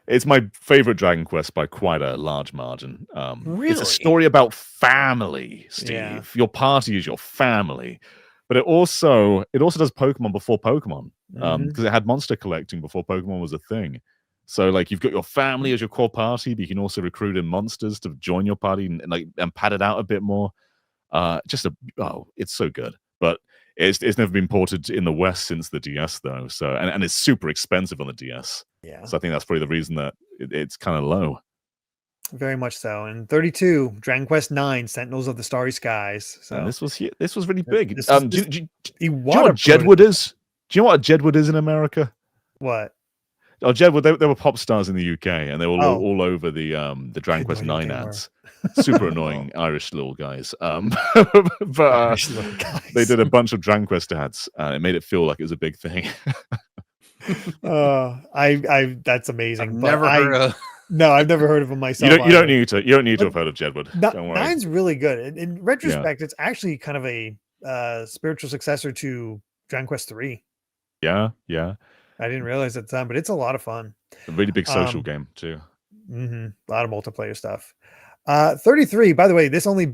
It's my favorite Dragon Quest by quite a large margin. Really? It's a story about family, Steve. Yeah. Your party is your family. But it also does Pokemon before Pokemon. Because it had monster collecting before Pokemon was a thing. So like you've got your family as your core party, but you can also recruit in monsters to join your party and pad it out a bit more. It's so good. But it's never been ported in the West since the DS though. So and it's super expensive on the DS. Yeah. So I think that's probably the reason that it's kind of low. Very much so. And 32, Dragon Quest IX, Sentinels of the Starry Skies. So and this was really big. Do you know what Jedward is? Do you know what a Jedward is in America? What? Oh, Jedward, they were pop stars in the UK, and they were all over the Dragon Quest IX ads. Super annoying Irish little guys. But they did a bunch of Dragon Quest ads, and it made it feel like it was a big thing. That's amazing. I've never heard of. No, I've never heard of him myself. You don't need to have heard of Jedward. Don't worry. Nine's really good. In retrospect, it's actually kind of a spiritual successor to Dragon Quest 3. Yeah. I didn't realize at the time, but it's a lot of fun. A really big social game too. A lot of multiplayer stuff. 33. By the way, this only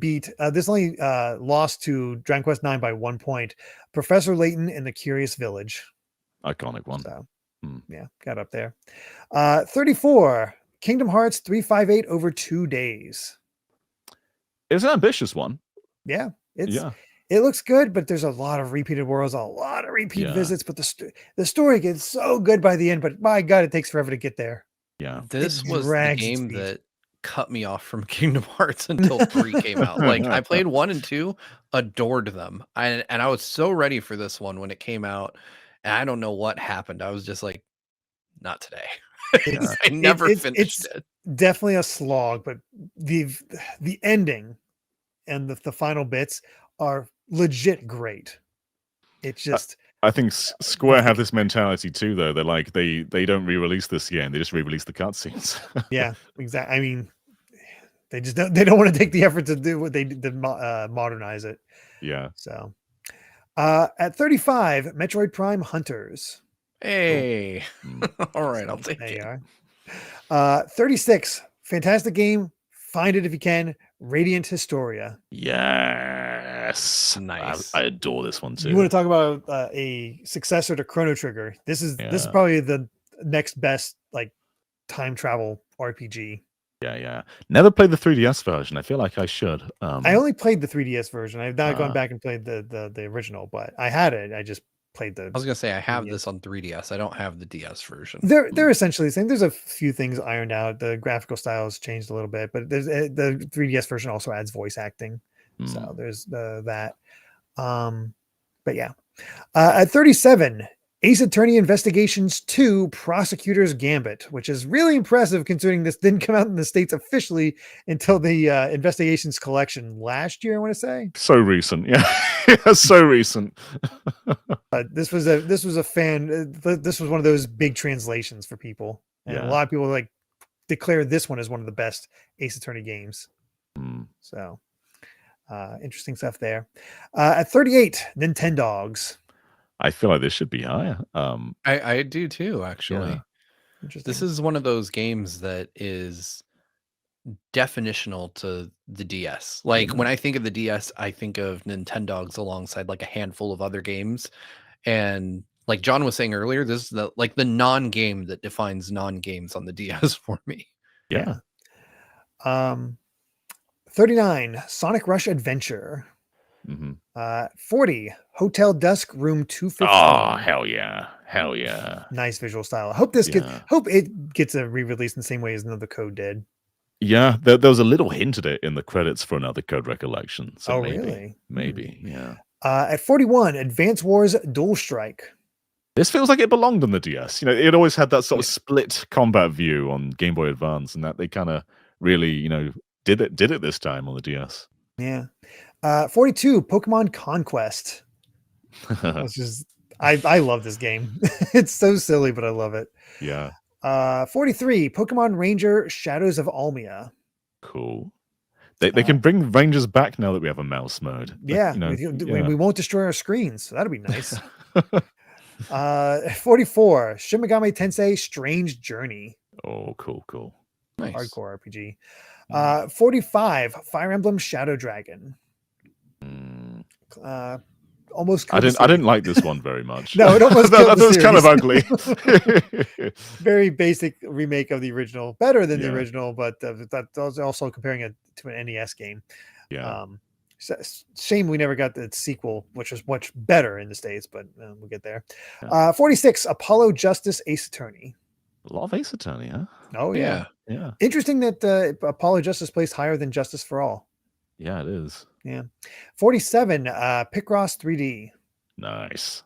lost to Dragon Quest 9 by 1 point. Professor Layton and the Curious Village. Iconic one. So, yeah, got up there. 34. Kingdom Hearts 358 over 2 days. It's an ambitious one. Yeah, it looks good, but there's a lot of repeated worlds, a lot of repeat visits. But the story gets so good by the end. But my God, it takes forever to get there. Yeah, this was the game that cut me off from Kingdom Hearts until 3 came out. Like I played 1 and 2, adored them. And I was so ready for this one when it came out. And I don't know what happened. I was just like, not today. It's I never it's finished it. definitely a slog, but the ending and the final bits are legit great. It's just I think Square have this mentality too, though. They're like they don't re-release this game; they just re-release the cutscenes. yeah, exactly. I mean, they don't want to take the effort to do what they did to modernize it. Yeah. So, at 35, Metroid Prime Hunters. Hey, all right, So, I'll take there it. you are. 36, fantastic game. Find it if you can. Radiant Historia. Yes, Nice. I adore this one too. You want to talk about a successor to Chrono Trigger? This is probably the next best like time travel RPG. Yeah. Never played the 3DS version. I feel like I should. I only played the 3DS version. I've not gone back and played the original, but I had it. I just played the. I was gonna say I have this on 3DS. I don't have the DS version. They're essentially the same. There's a few things ironed out. The graphical style has changed a little bit, but there's the 3DS version also adds voice acting. So there's that. But yeah. At 37, Ace Attorney Investigations 2 Prosecutor's Gambit, which is really impressive considering this didn't come out in the States officially until the Investigations collection last year, I want to say. So recent. Yeah. So recent. This was a fan. This was one of those big translations for people. And a lot of people like declare this one as one of the best Ace Attorney games. So interesting stuff there. At 38, Nintendogs. I feel like this should be higher. I do too, actually. Yeah. Interesting. This is one of those games that is definitional to the DS. Like when I think of the DS, I think of Nintendogs alongside like a handful of other games. And like John was saying earlier, this is the non-game that defines non-games on the DS for me. Yeah. 39, Sonic Rush Adventure. 40, Hotel Dusk Room 215. Oh, hell yeah. Nice visual style. I hope it gets a re-release in the same way as Another Code did. Yeah, there was a little hint at it in the credits for Another Code Recollection. So really? Maybe, yeah. At 41, Advance Wars Dual Strike. This feels like it belonged on the DS. It always had that sort of split combat view on Game Boy Advance, and that they kind of really, did it this time on the DS. Yeah. 42, Pokemon Conquest. Which is I love this game. It's so silly, but I love it. Yeah. 43, Pokemon Ranger Shadows of Almia. Cool. They can bring Rangers back now that we have a mouse mode. Yeah, we won't destroy our screens. So that'll be nice. 44, Shin Megami Tensei Strange Journey. Oh, cool. Nice. Hardcore RPG. 45, Fire Emblem Shadow Dragon. Almost. I didn't like this one very much. No, it almost. That was kind of ugly. Very basic remake of the original, better than the original, but that was also comparing it to an NES game. Yeah. Shame we never got the sequel, which was much better in the States, but we'll get there. 46, Apollo Justice Ace Attorney. A lot of Ace Attorney, huh? Oh yeah. Interesting that Apollo Justice placed higher than Justice for All. Yeah, it is. Yeah. 47, Picross 3D. Nice.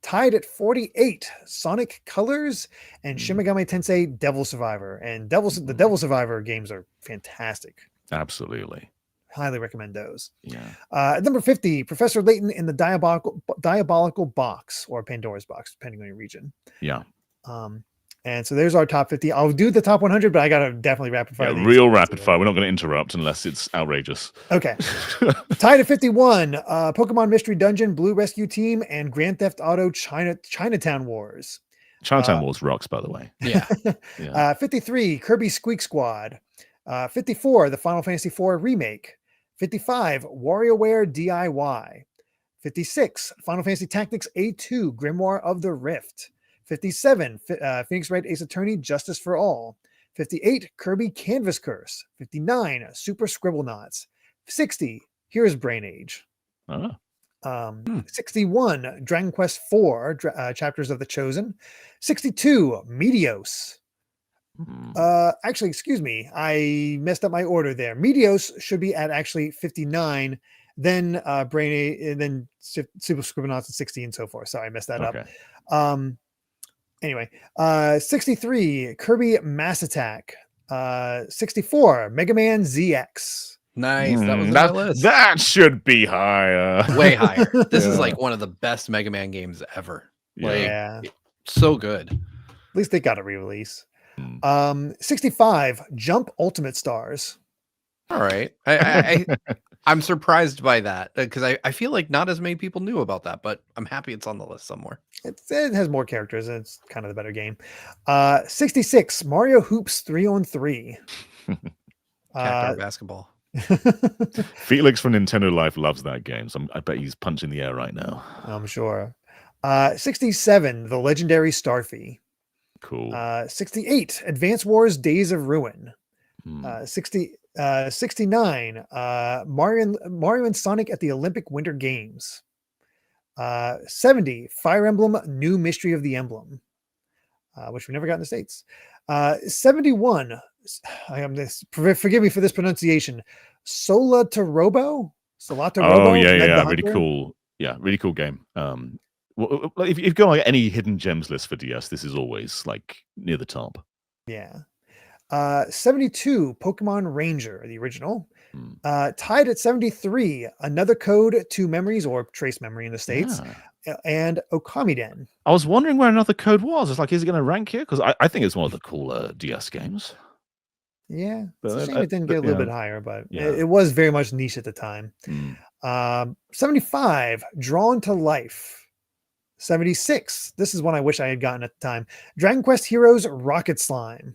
Tied at 48, Sonic Colors and Shin Megami Tensei Devil Survivor. And the Devil Survivor games are fantastic. Absolutely. Highly recommend those. Yeah. Number 50, Professor Layton in the Diabolical Box, or Pandora's Box, depending on your region. Yeah. And so there's our top 50. I'll do the top 100, but I got to definitely rapid fire. Yeah, real rapid fire. We're not going to interrupt unless it's outrageous. Okay. Tied at 51, Pokemon Mystery Dungeon, Blue Rescue Team, and Grand Theft Auto Chinatown Wars. Chinatown Wars rocks, by the way. Yeah. 53, Kirby Squeak Squad. 54, the Final Fantasy IV Remake. 55, WarioWare DIY. 56, Final Fantasy Tactics A2, Grimoire of the Rift. 57, Phoenix Wright Ace Attorney, Justice for All. 58, Kirby Canvas Curse. 59, Super Scribblenauts. 60, Here's Brain Age. 61, Dragon Quest IV, Chapters of the Chosen. 62, Meteos. Actually, excuse me. I messed up my order there. Meteos should be at actually 59, then Brainy, and then Super Scribblenauts at 60 and so forth. Sorry, I messed that up. Anyway, 63, Kirby Mass Attack. 64, Mega Man ZX. Nice. That was on my list. That should be higher. Way higher. This is like one of the best Mega Man games ever. Like, so good. At least they got a re-release. 65, Jump Ultimate Stars. All right. I'm surprised by that because I feel like not as many people knew about that, but I'm happy it's on the list somewhere. It has more characters and it's kind of the better game. 66, Mario Hoops 3-on-3. Cactar basketball. Felix from Nintendo Life loves that game, so I bet he's punching the air right now. I'm sure. 67, The Legendary Starfy. Cool. 68, Advance Wars Days of Ruin. 69, Mario and Sonic at the Olympic Winter Games. 70, Fire Emblem New Mystery of the Emblem, which we never got in the States. 71, forgive me for this pronunciation, Solatorobo? Oh, yeah, really cool. Yeah, really cool game. Well, if you go on like any hidden gems list for DS, this is always like near the top. Yeah. 72, Pokemon Ranger, the original. Tied at 73, Another Code to Memories or Trace Memory in the States, and Okamiden. I was wondering where Another Code was. It's like, is it going to rank here? Because I think it's one of the cooler DS games. Yeah, it's a shame it didn't get a little bit higher, but it was very much niche at the time. 75, Drawn to Life. 76, this is one I wish I had gotten at the time. Dragon Quest Heroes Rocket Slime.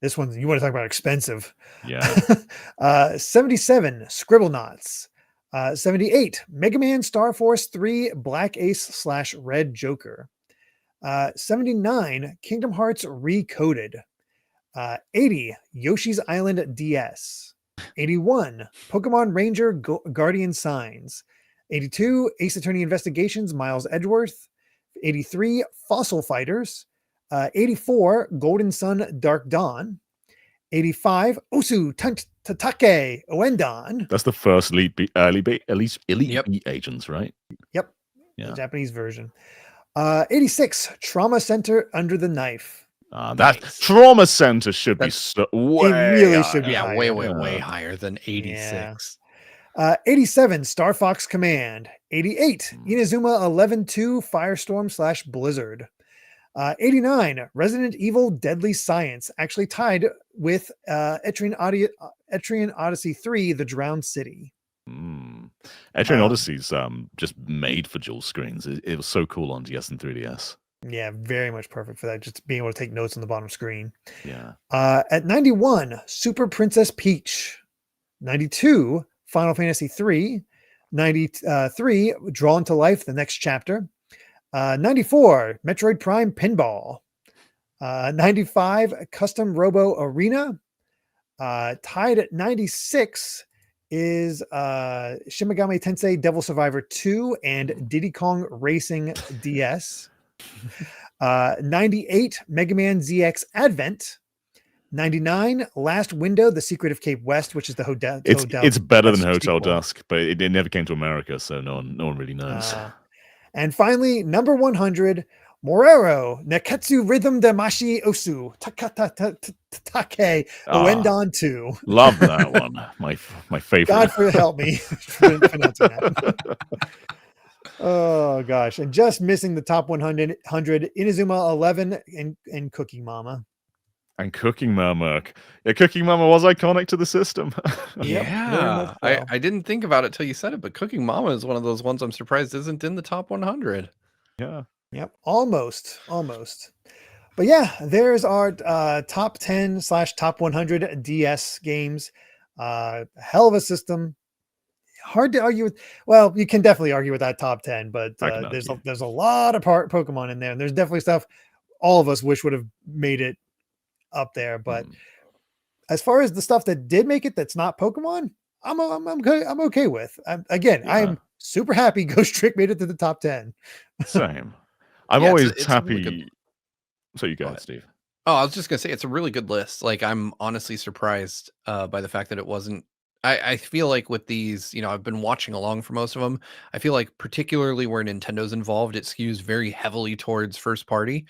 This one, you want to talk about expensive. Yeah. 77, Scribblenauts. 78, Mega Man Star Force 3 Black Ace / Red Joker. 79, Kingdom Hearts Recoded. 80, Yoshi's Island DS. 81, Pokemon Ranger Guardian Signs. 82, Ace Attorney Investigations Miles Edgeworth. 83, Fossil Fighters. 84, Golden Sun Dark Dawn. 85, Osu Tatake Oendon. That's the first elite beat agents, right? Yep. Yeah. The Japanese version. 86, Trauma Center Under the Knife. That Trauma Center should be way. It really should be higher. way higher than 86. 87, Star Fox Command. 88, Inazuma 11-2 Firestorm / Blizzard. 89, Resident Evil Deadly Science, actually tied with Etrian Odyssey 3, The Drowned City. Etrian Odyssey's just made for dual screens. It was so cool on DS and 3DS. Yeah, very much perfect for that. Just being able to take notes on the bottom screen. Yeah. At 91, Super Princess Peach. 92, Final Fantasy 3. 93, Drawn to Life, the next chapter. 94, Metroid Prime Pinball. 95, Custom Robo Arena. Tied at 96 is Shin Megami Tensei Devil Survivor 2 and Diddy Kong Racing DS. 98, Mega Man ZX Advent. 99, Last Window, The Secret of Cape West, which is the Hotel. It's better than Hotel Dusk, but it never came to America, so no one really knows. And finally, number 100, Morero Neketsu Rhythm Damashi Osu Take Oendon 2. Love that one. My favorite. God help me pronouncing that. Oh gosh, and just missing the top 100, Inazuma 11 and Cooking Mama. And Cooking Mama. Yeah, Cooking Mama was iconic to the system. Yeah. I didn't think about it till you said it, but Cooking Mama is one of those ones I'm surprised isn't in the top 100. Yeah. Yep. Almost. But yeah, there's our top 10 / top 100 DS games. Hell of a system. Hard to argue with. Well, you can definitely argue with that top 10, but there's a lot of Pokemon in there, and there's definitely stuff all of us wish would have made it up there. But as far as the stuff that did make it, that's not Pokemon, I'm okay with. I am super happy Ghost Trick made it to the top 10. Same. I'm always happy. Really so you go ahead, Steve. Oh, I was just gonna say it's a really good list. Like, I'm honestly surprised by the fact that it wasn't. I feel like with these, I've been watching along for most of them. I feel like particularly where Nintendo's involved, it skews very heavily towards first party.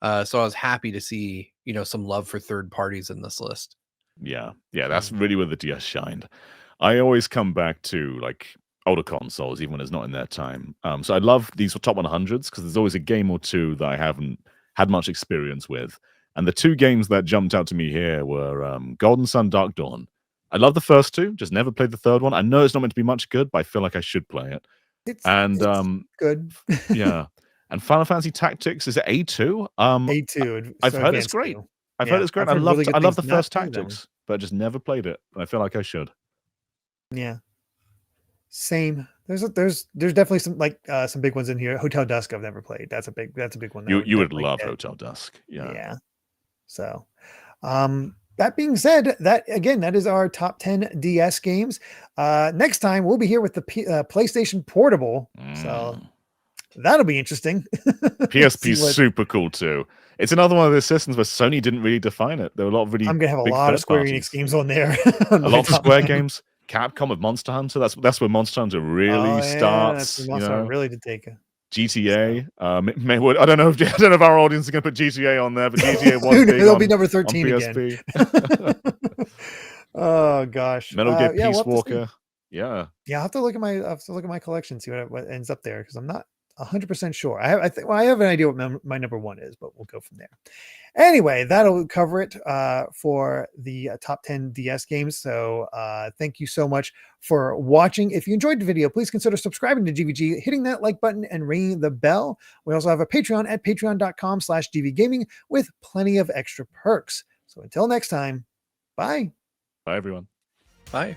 So I was happy to see, some love for third parties in this list. Yeah, that's really where the DS shined. I always come back to like older consoles, even when it's not in their time. So I love these top 100s because there's always a game or two that I haven't had much experience with. And the two games that jumped out to me here were Golden Sun, Dark Dawn. I love the first two, just never played the third one. I know it's not meant to be much good, but I feel like I should play it. It's Good. Yeah. And Final Fantasy Tactics, is it A2? A2. I've heard it's great. I've heard it's great. I love the first Tactics, but I just never played it. And I feel like I should. Yeah. Same. There's definitely some big ones in here. Hotel Dusk I've never played. That's a big one. You would love Hotel Dusk. Yeah. Yeah. So that being said, that is our top 10 DS games. Next time we'll be here with the PlayStation Portable. So that'll be interesting. PSP is super cool too. It's another one of those systems where Sony didn't really define it. There were a lot of really I'm gonna have a lot of Square Enix games on there. A lot of Square games. Capcom with Monster Hunter. That's where Monster Hunter really starts. That's Monster Hunter really did take a GTA. I don't know if our audience is going to put GTA on there, but GTA was big. It'll be number 13 on again. PSP. Oh gosh. Metal Gear Peace Walker. Yeah. Yeah, I have to look at my collection, see what ends up there, because I'm not 100% sure. I have an idea what my number one is, but we'll go from there. Anyway, that'll cover it for the top 10 DS games. So thank you so much for watching. If you enjoyed the video, please consider subscribing to GVG, hitting that like button, and ringing the bell. We also have a Patreon at patreon.com/GVGaming with plenty of extra perks. So until next time, bye. Bye, everyone. Bye.